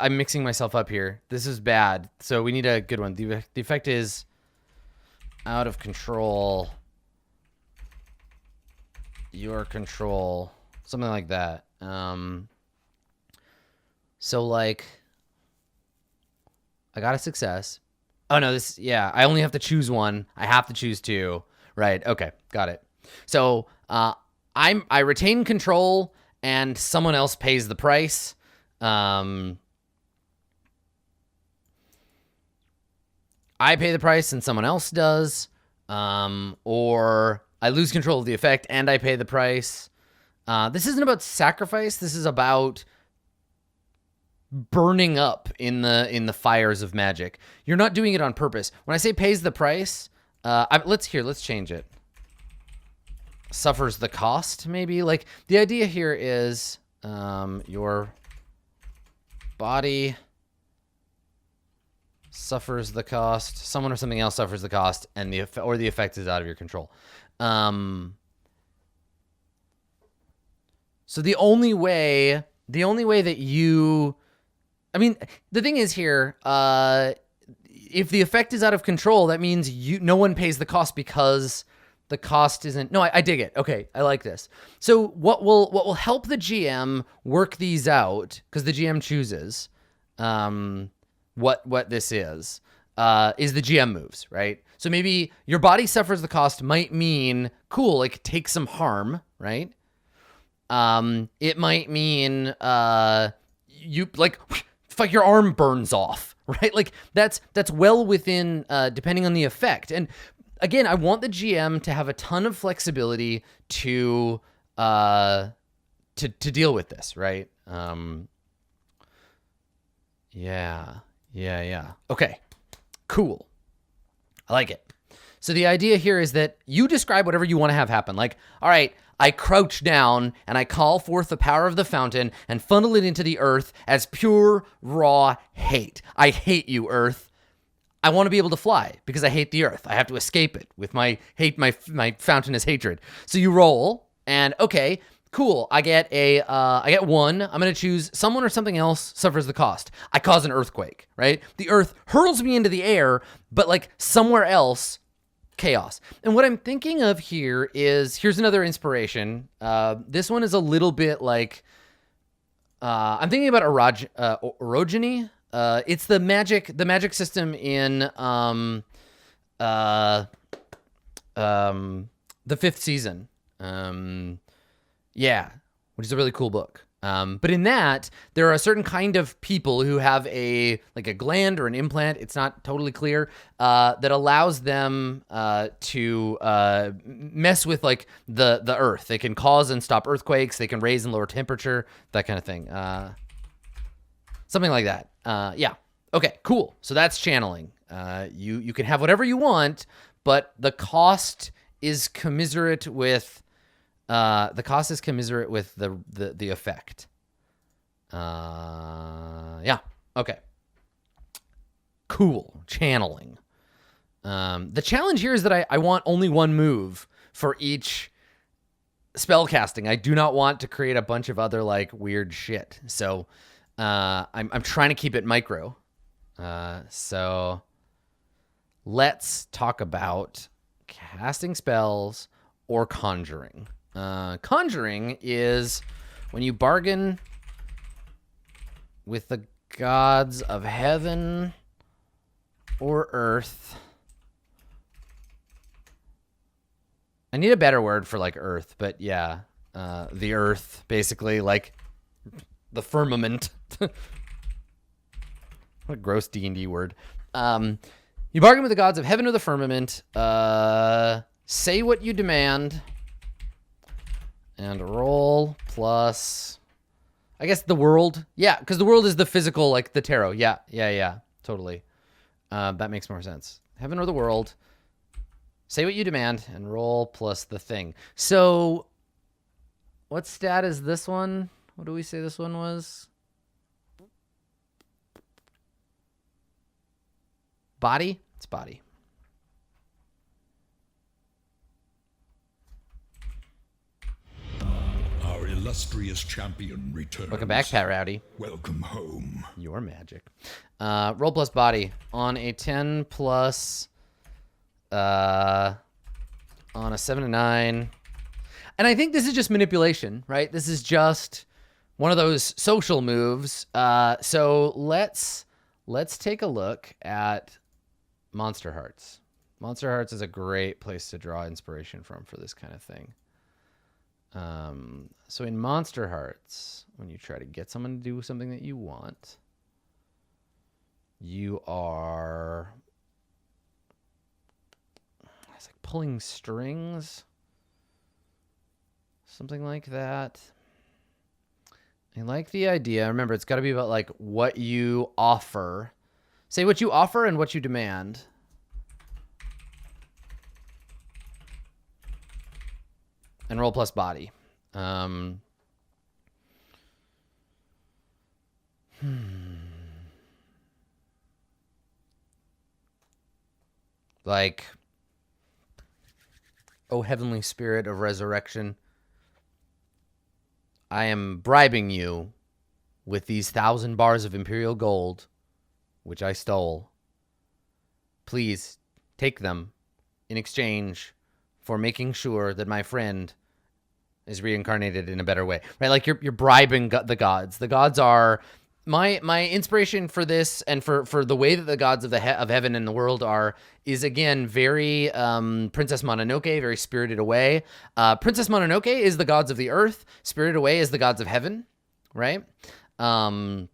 I'm mixing myself up here. This is bad. So we need a good one. The effect is out of control. Your control, something like that. So like, I got a success. Oh no, I only have to choose 1. I have to choose 2. Right, okay, got it. So I retain control and someone else pays the price. I pay the price and someone else does. Or I lose control of the effect and I pay the price. This isn't about sacrifice. This is about burning up in the fires of magic. You're not doing it on purpose. When I say pays the price, let's change it. Suffers the cost, maybe. Like the idea here is your body suffers the cost. Someone or something else suffers the cost, and the effect is out of your control. So the only way that you, I mean, the thing is here, if the effect is out of control, that means no one pays the cost because the cost isn't. No, I dig it. Okay, I like this. So what will help the GM work these out, because the GM chooses what this is the GM moves, right? So maybe your body suffers the cost might mean, cool, like take some harm, right? It might mean you like your arm burns off, right? Like that's well within depending on the effect. And again, I want the GM to have a ton of flexibility to deal with this, right? Yeah. Okay, cool. I like it. So the idea here is that you describe whatever you want to have happen. Like, all right, I crouch down and I call forth the power of the fountain and funnel it into the earth as pure, raw hate. I hate you, earth. I want to be able to fly because I hate the earth. I have to escape it with my hate. My fountain is hatred. So you roll and okay, cool. I get 1. I'm going to choose someone or something else suffers the cost. I cause an earthquake, right? The earth hurls me into the air, but like somewhere else, chaos. And what I'm thinking of here is, here's another inspiration. This one is a little bit like, I'm thinking about orogeny. It's the magic system in the 5th season. Yeah, which is a really cool book. But in that, there are a certain kind of people who have a gland or an implant, it's not totally clear, that allows them to mess with like the earth. They can cause and stop earthquakes, they can raise and lower temperature, that kind of thing. Something like that. Yeah. Okay, cool. So that's channeling. You can have whatever you want, but the cost is commiserate with the effect. Yeah. Okay. Cool. Channeling. The challenge here is that I want only one move for each spell casting. I do not want to create a bunch of other like weird shit. So I'm trying to keep it micro. So let's talk about casting spells or conjuring. Conjuring is when you bargain with the gods of heaven or earth. I need a better word for like earth, but yeah, the earth, basically, like the firmament. What a gross D&D word. You bargain with the gods of heaven or the firmament. Say what you demand. And roll plus, I guess, the world. Yeah, because the world is the physical, like the tarot. Yeah, totally. That makes more sense. Heaven or the world. Say what you demand and roll plus the thing. So what stat is this one? What do we say this one was? Body? It's body. Our illustrious champion returns. Welcome back, Pat Rowdy. Welcome home. Your magic. Roll plus body. On a 10 plus... on a 7 to 9. And I think this is just manipulation, right? This is just one of those social moves. So let's take a look at Monster Hearts. Monster Hearts is a great place to draw inspiration from for this kind of thing. So in Monster Hearts, when you try to get someone to do something that you want, you are... It's like pulling strings. Something like that. I like the idea. Remember, it's got to be about like what you offer. Say what you offer and what you demand. And roll plus body. Like, O heavenly spirit of resurrection, I am bribing you with these 1,000 bars of imperial gold, which I stole. Please take them in exchange for making sure that my friend is reincarnated in a better way, right? Like you're bribing the gods. The gods are my inspiration for this, and for the way that the gods of of heaven and the world is again very Princess Mononoke, very Spirited Away. Princess Mononoke is the gods of the earth. Spirited Away is the gods of heaven, right? And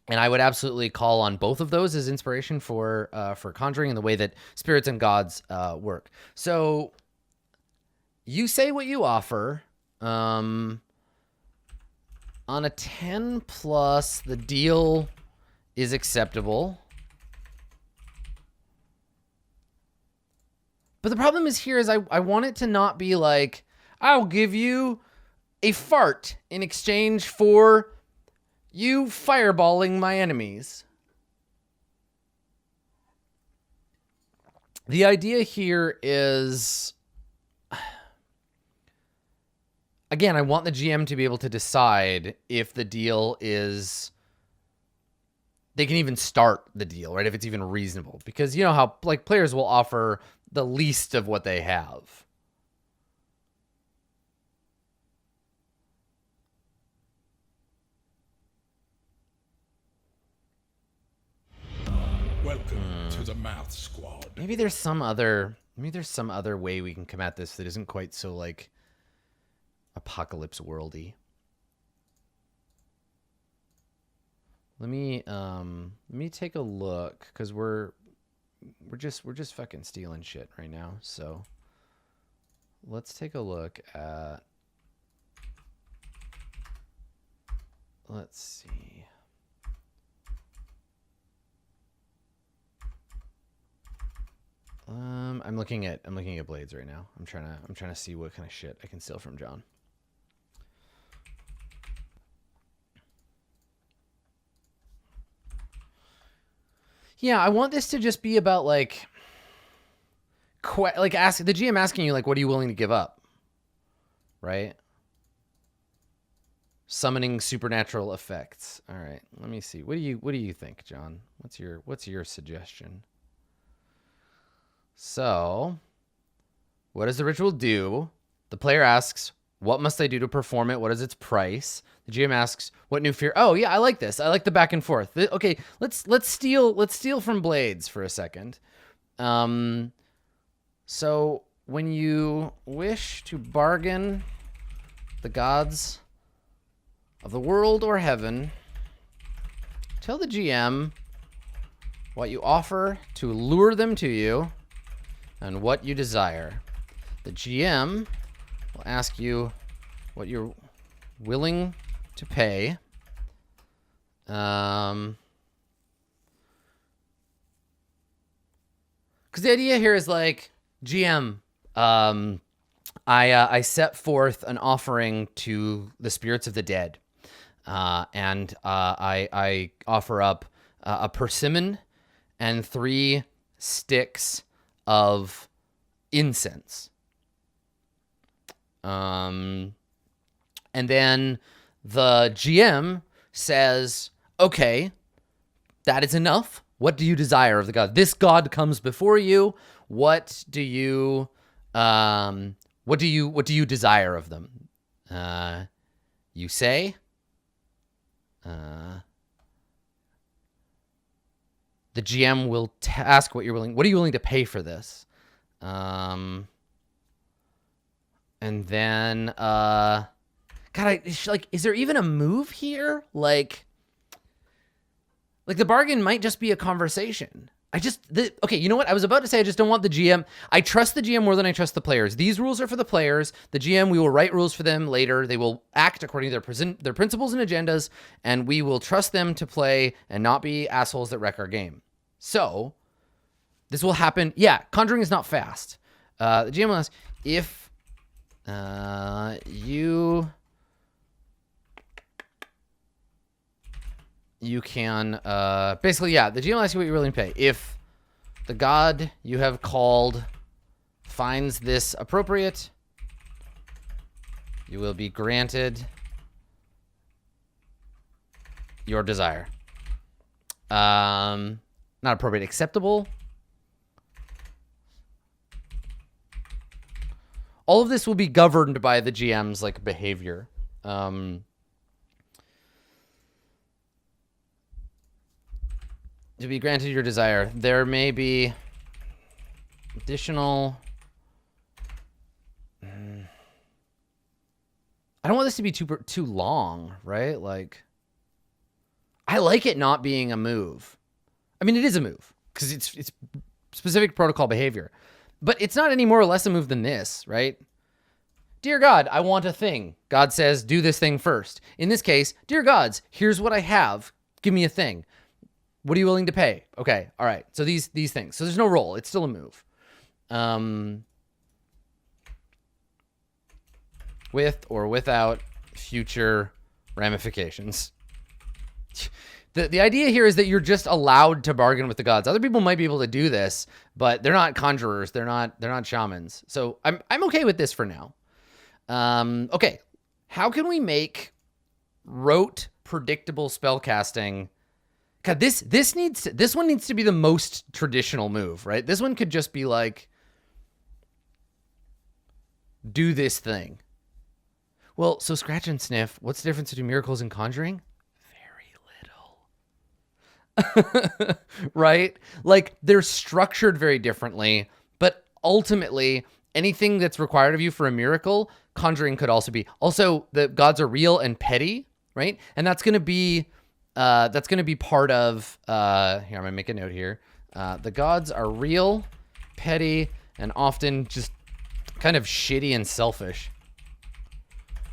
I would absolutely call on both of those as inspiration for Conjuring and the way that spirits and gods work. So you say what you offer. On a 10 plus, the deal is acceptable. But the problem is here is I want it to not be like, I'll give you a fart in exchange for you fireballing my enemies. The idea here is... Again, I want the GM to be able to decide if the deal is... They can even start the deal, right? If it's even reasonable. Because you know how like players will offer the least of what they have. Welcome to the Math Squad. Maybe there's some other way we can come at this that isn't quite so like apocalypse worldy. Let me take a look, because we're just fucking stealing shit right now. So let's take a look at, let's see. I'm looking at blades right now. I'm trying to see what kind of shit I can steal from John. Yeah, I want this to just be about like ask the GM asking you like, what are you willing to give up? Right? Summoning supernatural effects. All right, let me see. What do you think, John? What's your suggestion? So, what does the ritual do? The player asks, what must I do to perform it? What is its price? The GM asks, what new fear? Oh yeah, I like this. I like the back and forth. Okay, let's steal from Blades for a second. So when you wish to bargain the gods of the world or heaven, tell the GM what you offer to lure them to you and what you desire. The GM will ask you what you're willing to pay. Because the idea here is like, GM, I set forth an offering to the spirits of the dead. And I offer up a persimmon and 3 sticks of incense. And then the GM says, okay, that is enough. What do you desire of the god? This god comes before you. What do you desire of them? You say, the GM will ask what are you willing to pay for this? And then, God, is there even a move here? Like the bargain might just be a conversation. Okay, you know what? I was about to say I just don't want the GM. I trust the GM more than I trust the players. These rules are for the players. The GM, we will write rules for them later. They will act according to their principles and agendas, and we will trust them to play and not be assholes that wreck our game. So, this will happen. Yeah, Conjuring is not fast. The GM will ask, if you can, basically, yeah, the GM will ask you what you're willing to pay. If the god you have called finds this appropriate, you will be granted your desire. Not appropriate, acceptable. All of this will be governed by the GM's like behavior. To be granted your desire. There may be additional... I don't want this to be too long, right? Like, I like it not being a move. I mean, it is a move because it's specific protocol behavior, but it's not any more or less a move than this, right? Dear God, I want a thing. God says, do this thing first. In this case, dear gods, here's what I have. Give me a thing. What are you willing to pay? Okay, all right. So these things. So there's no roll. It's still a move. With or without future ramifications. The idea here is that you're just allowed to bargain with the gods. Other people might be able to do this, but they're not conjurers. They're not shamans. So I'm okay with this for now. Okay, how can we make rote predictable spellcasting? God, this one needs to be the most traditional move, right? This one could just be like, do this thing. Well, so scratch and sniff. What's the difference between miracles and conjuring? Very little. Right? Like, they're structured very differently, but ultimately, anything that's required of you for a miracle, conjuring could also be. Also, the gods are real and petty, right? And that's going to be part of, here, I'm going to make a note here. The gods are real, petty, and often just kind of shitty and selfish.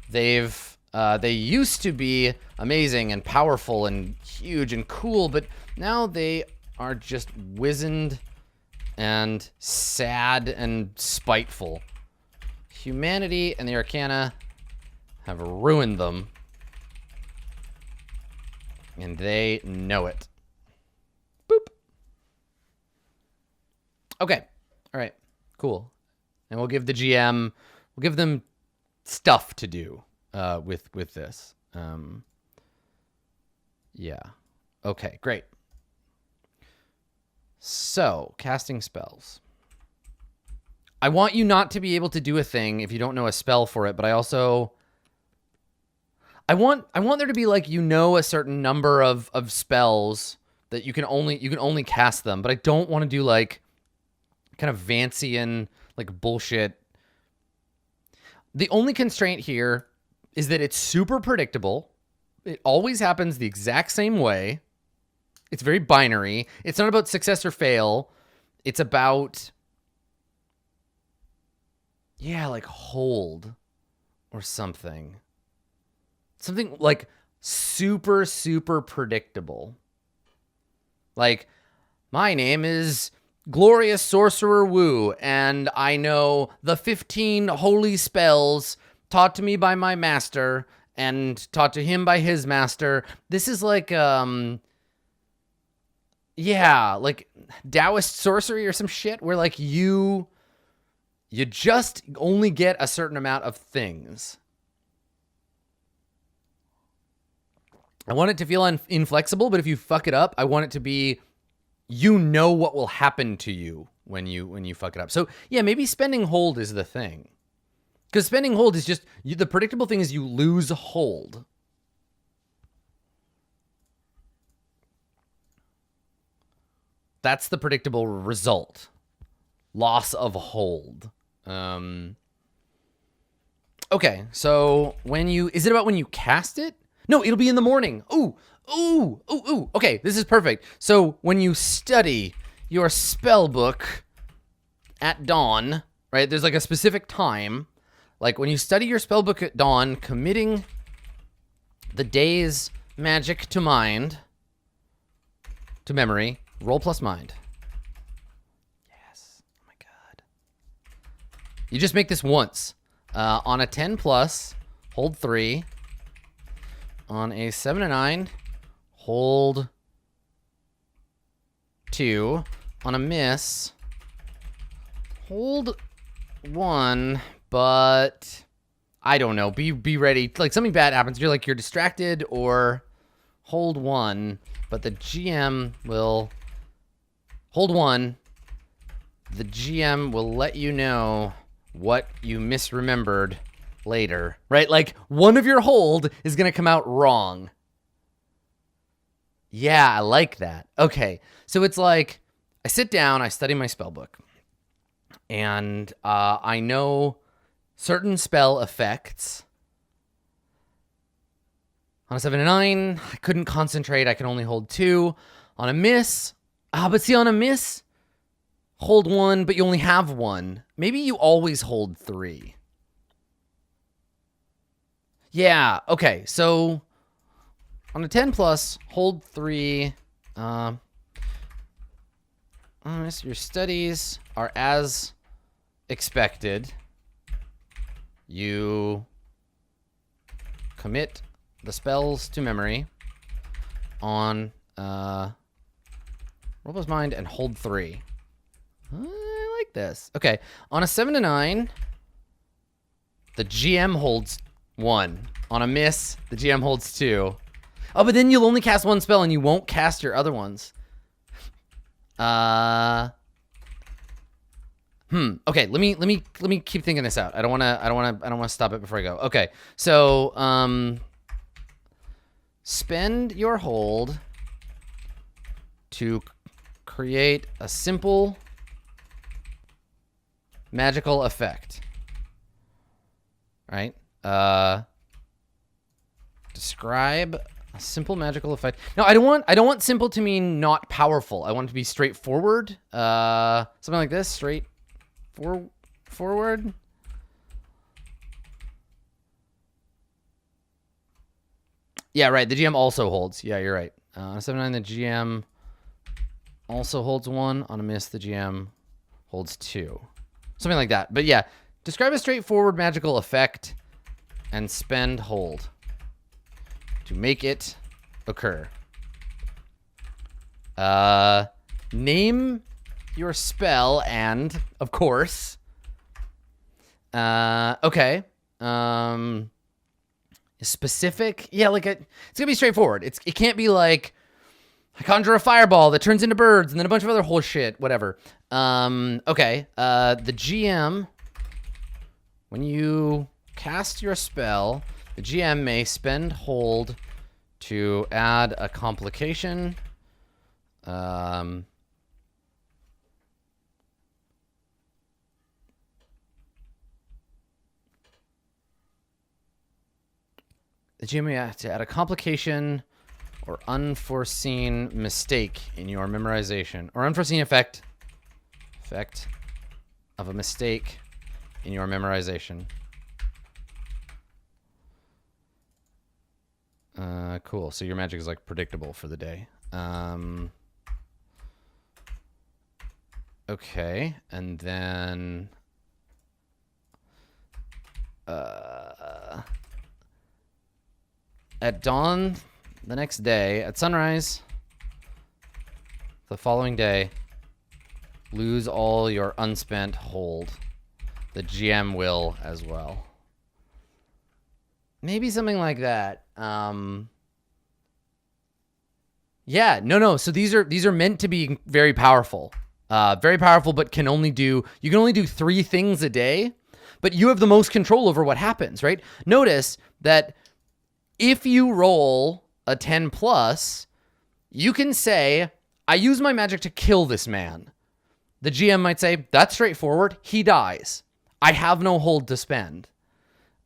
They used to be amazing and powerful and huge and cool, but now they are just wizened and sad and spiteful. Humanity and the Arcana have ruined them. And they know it. Boop. Okay. All right. Cool. And we'll give the GM, we'll give them stuff to do with this. Yeah. Okay, great. So, casting spells. I want you not to be able to do a thing if you don't know a spell for it, but I also I want there to be like a certain number of spells that you can only cast them, but I don't want to do like kind of Vancian like bullshit. The only constraint here is that it's super predictable. It always happens the exact same way. It's very binary. It's not about success or fail. It's about, yeah, like hold or something. Something like super, super predictable. Like, my name is Glorious Sorcerer Wu, and I know the 15 holy spells taught to me by my master and taught to him by his master. This is like, yeah, like Taoist sorcery or some shit where like you just only get a certain amount of things. I want it to feel inflexible, but if you fuck it up, I want it to be, what will happen to you when you fuck it up. So yeah, maybe spending hold is the thing. Because spending hold is just, the predictable thing is you lose hold. That's the predictable result. Loss of hold. Okay, so is it about when you cast it? No, it'll be in the morning. Ooh. Okay, this is perfect. So when you study your spell book at dawn, right? There's like a specific time. Like when you study your spell book at dawn, committing the day's magic to memory, roll plus mind. Yes. Oh my God. You just make this once. On a 10 plus, hold 3. On a 7 and 9, hold 2. On a miss, hold 1, but I don't know. Be ready. Like something bad happens. You're distracted or hold 1, but the GM will hold 1. The GM will let you know what you misremembered later, right? Like one of your hold is going to come out wrong. Yeah, I like that. Okay. So it's like I sit down, I study my spell book, and I know certain spell effects. On a 7 and 9, I couldn't concentrate. I can only hold 2. On a miss, but see, on a miss, hold 1, but you only have 1. Maybe you always hold 3. Yeah, okay, so on a 10 plus, hold 3. Your studies are as expected. You commit the spells to memory on roll plus mind and hold 3. I like this. Okay, on a 7 to 9, the GM holds 1. On a miss, the GM holds 2. Oh, but then you'll only cast 1 spell and you won't cast your other ones. Okay, let me keep thinking this out. I don't want to stop it before I go. Okay. So, spend your hold to create a simple magical effect. Right? Describe a simple magical effect. No, I don't want simple to mean not powerful. I want it to be straightforward. Something like this, forward. Yeah, right. The GM also holds. Yeah, you're right. On a 7-9, the GM also holds 1. On a miss, the GM holds 2. Something like that. But yeah, describe a straightforward magical effect and spend hold to make it occur. Name your spell and, of course, okay, specific. Yeah, like it's gonna be straightforward. It can't be like I conjure a fireball that turns into birds and then a bunch of other whole shit, whatever. Okay, the GM, when you cast your spell, the GM may spend hold to add a complication. The GM may have to add a complication or unforeseen mistake in your memorization, or unforeseen effect of a mistake in your memorization. Cool. So your magic is like predictable for the day. Okay, and then at dawn the next day, at sunrise the following day, lose all your unspent hold. The GM will as well. Maybe something like that. Yeah, no. So these are meant to be very powerful. Very powerful, but you can only do 3 things a day, but you have the most control over what happens, right? Notice that if you roll a 10 plus, you can say, I use my magic to kill this man. The GM might say, that's straightforward. He dies. I have no hold to spend.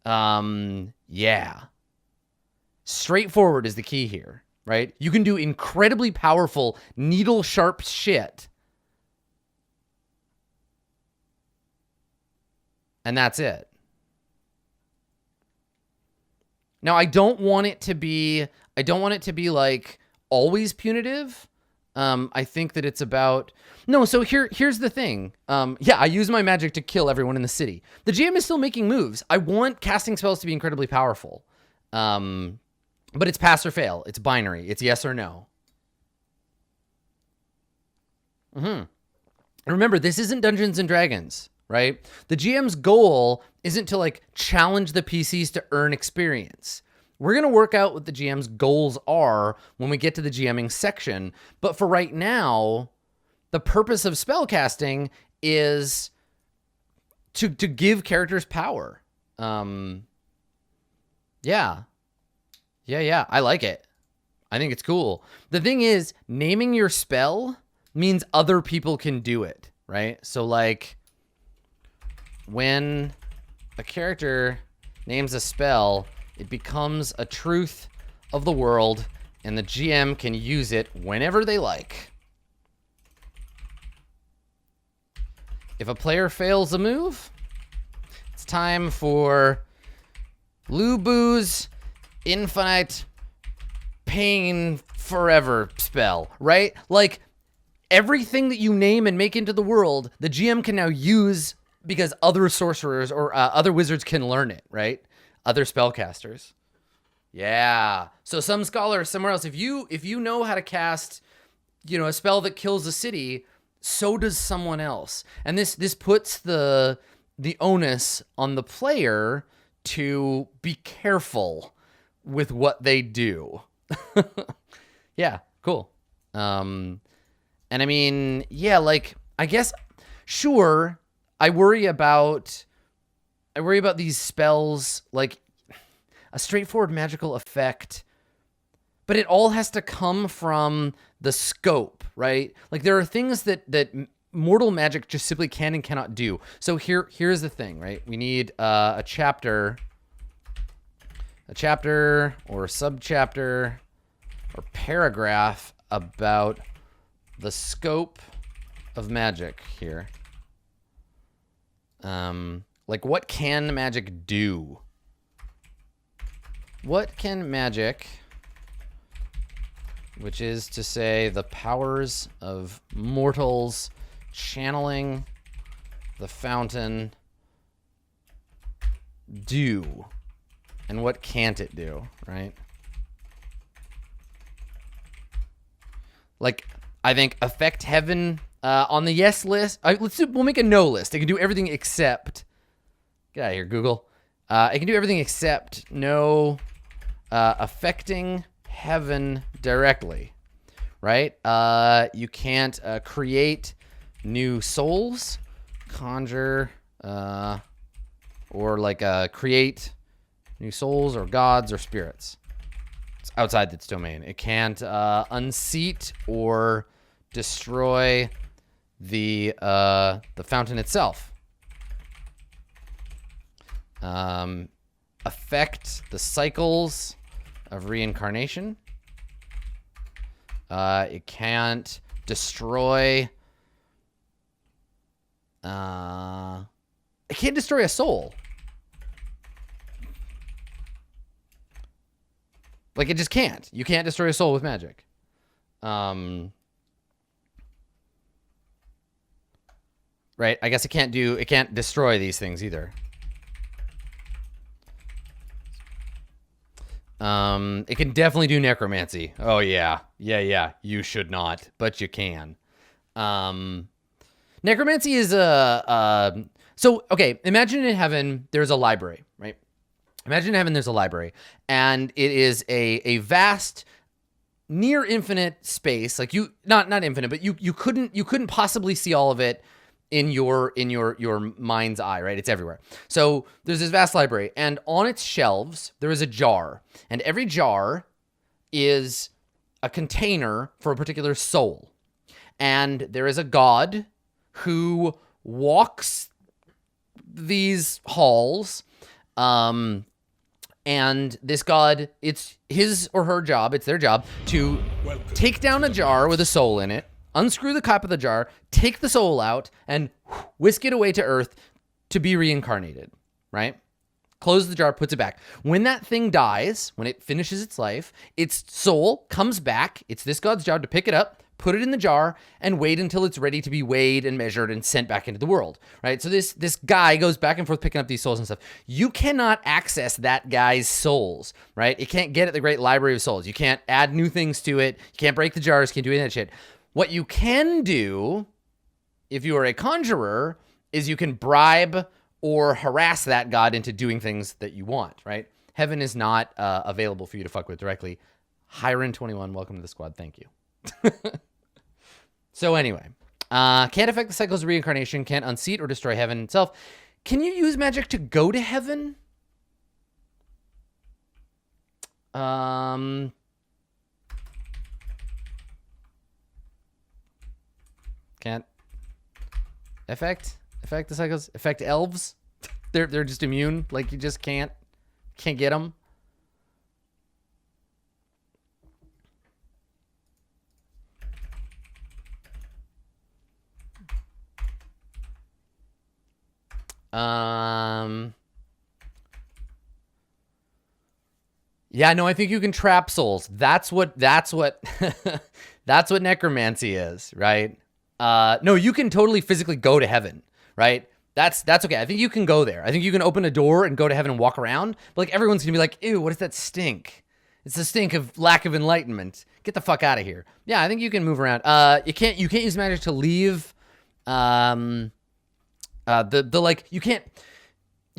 Yeah. Straightforward is the key here, right? You can do incredibly powerful, needle-sharp shit. And that's it. Now, I don't want it to be like always punitive. I think that it's about... No, so here's the thing. Yeah, I use my magic to kill everyone in the city. The GM is still making moves. I want casting spells to be incredibly powerful. But it's pass or fail. It's binary. It's yes or no. And remember, this isn't Dungeons and Dragons, right? The GM's goal isn't to like challenge the PCs to earn experience. We're going to work out what the GM's goals are when we get to the GMing section. But for right now, the purpose of spellcasting is to give characters power. Yeah. I like it. I think it's cool. The thing is, naming your spell means other people can do it, right? So like when a character names a spell, it becomes a truth of the world, and the GM can use it whenever they like. If a player fails a move, it's time for Lubu's Infinite Pain Forever spell, right? Like, everything that you name and make into the world, the GM can now use because other sorcerers or other wizards can learn it, right? Other spellcasters. Yeah. So some scholar somewhere else, if you know how to cast, a spell that kills a city, so does someone else. And this puts the onus on the player to be careful with what they do. Yeah, cool. And I mean, yeah, like, I guess, sure, I worry about these spells, like a straightforward magical effect, but it all has to come from the scope, right? Like, there are things that mortal magic just simply can and cannot do. So here's the thing, right? We need a chapter or a subchapter or paragraph about the scope of magic here. Like, what can magic do? What can magic, which is to say the powers of mortals channeling the fountain, do? And what can't it do, right? Like, I think affect heaven On the yes list, we'll make a no list. It can do everything except. Get out of here, Google. It can do everything except no affecting heaven directly, right? You can't create new souls, conjure, or like create new souls or gods or spirits. It's outside its domain. It can't unseat or destroy the fountain itself. Affect the cycles of reincarnation. It can't destroy. It can't destroy a soul. Like, it just can't. You can't destroy a soul with magic. Right? I guess it can't destroy these things either. It can definitely do necromancy. Oh, yeah. Yeah. You should not, but you can. Necromancy is so, okay, imagine in heaven there's a library, right? Imagine in heaven there's a library, and it is a vast, near infinite space. Like, not infinite, but you couldn't possibly see all of it in your mind's eye, right? It's everywhere. So there's this vast library, and on its shelves there is a jar, and every jar is a container for a particular soul. And there is a god who walks these halls, and this god, it's his or her job, it's their job to take down a jar with a soul in it, unscrew the cap of the jar, take the soul out, and whisk it away to Earth to be reincarnated, right? Close the jar, puts it back. When that thing dies, when it finishes its life, its soul comes back. It's this god's job to pick it up, put it in the jar, and wait until it's ready to be weighed and measured and sent back into the world, right? So this guy goes back and forth picking up these souls and stuff. You cannot access that guy's souls, right? It can't get at the great library of souls. You can't add new things to it. You can't break the jars. You can't do any of that shit. What you can do, if you are a conjurer, is you can bribe or harass that god into doing things that you want, right? Heaven is not available for you to fuck with directly. Hiron21, welcome to the squad. Thank you. So anyway, can't affect the cycles of reincarnation, can't unseat or destroy heaven itself. Can you use magic to go to heaven? Can't affect the cycles, affect elves. They're just immune. Like, you just can't get them. Yeah, no, I think you can trap souls. That's what that's what necromancy is, right? No, you can totally physically go to heaven, right? That's okay. I think you can go there. I think you can open a door and go to heaven and walk around. But like, everyone's gonna be like, ew, what is that stink? It's the stink of lack of enlightenment. Get the fuck out of here. Yeah, I think you can move around. You can't use magic to leave. You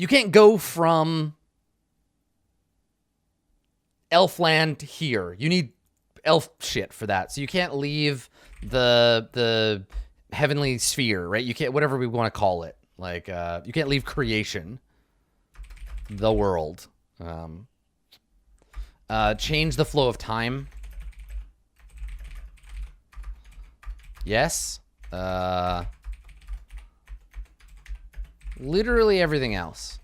can't go from Elfland here. You need elf shit for that. So you can't leave the heavenly sphere, right? You can't, whatever we want to call it. Like, you can't leave creation, the world. Change the flow of time. Yes. Literally everything else.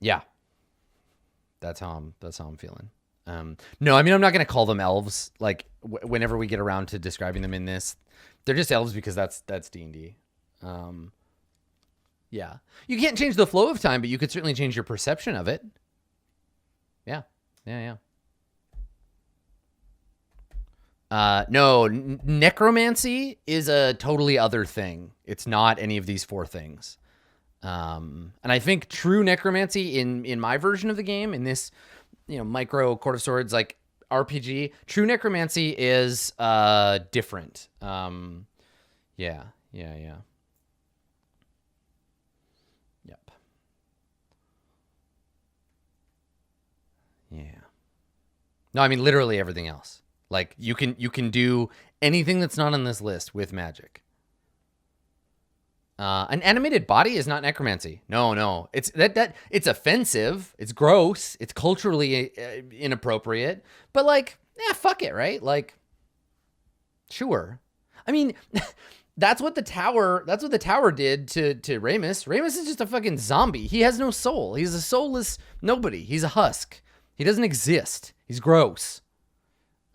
Yeah. That's how I'm feeling. No, I mean, I'm not going to call them elves. Like, whenever we get around to describing them in this, they're just elves because that's D&D. Yeah. You can't change the flow of time, but you could certainly change your perception of it. Yeah. No, necromancy is a totally other thing. It's not any of these four things. And I think true necromancy in my version of the game, in this, Micro Court of Swords, like, RPG. True necromancy is different. Yeah. Yep. Yeah. No, I mean literally everything else. Like you can do anything that's not on this list with magic. An animated body is not necromancy. No. It's it's offensive. It's gross. It's culturally inappropriate. But like, fuck it, right? Like, sure. I mean, that's what the tower did to Ramus. Ramus is just a fucking zombie. He has no soul. He's a soulless nobody. He's a husk. He doesn't exist. He's gross.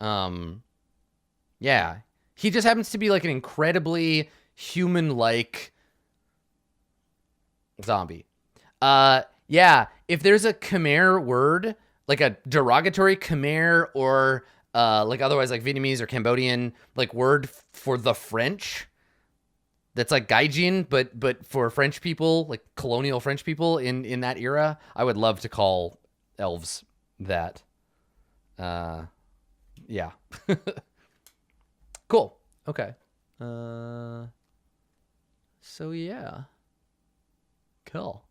Yeah. He just happens to be like an incredibly human-like zombie. Yeah, if there's a Khmer word, like a derogatory Khmer or like otherwise like Vietnamese or Cambodian like word for the French, that's like gaijin, but for French people, like colonial French people in that era, I would love to call elves that. Yeah. Cool. Okay. So yeah. Cool.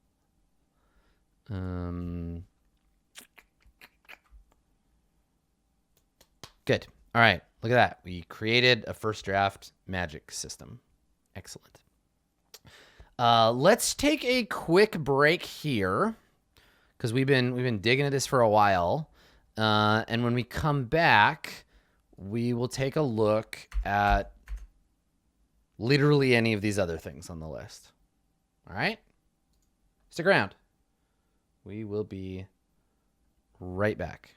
Good. All right. Look at that. We created a first draft magic system. Excellent. Let's take a quick break here because we've been digging at this for a while. And when we come back, we will take a look at literally any of these other things on the list. All right? Stick around. We will be right back.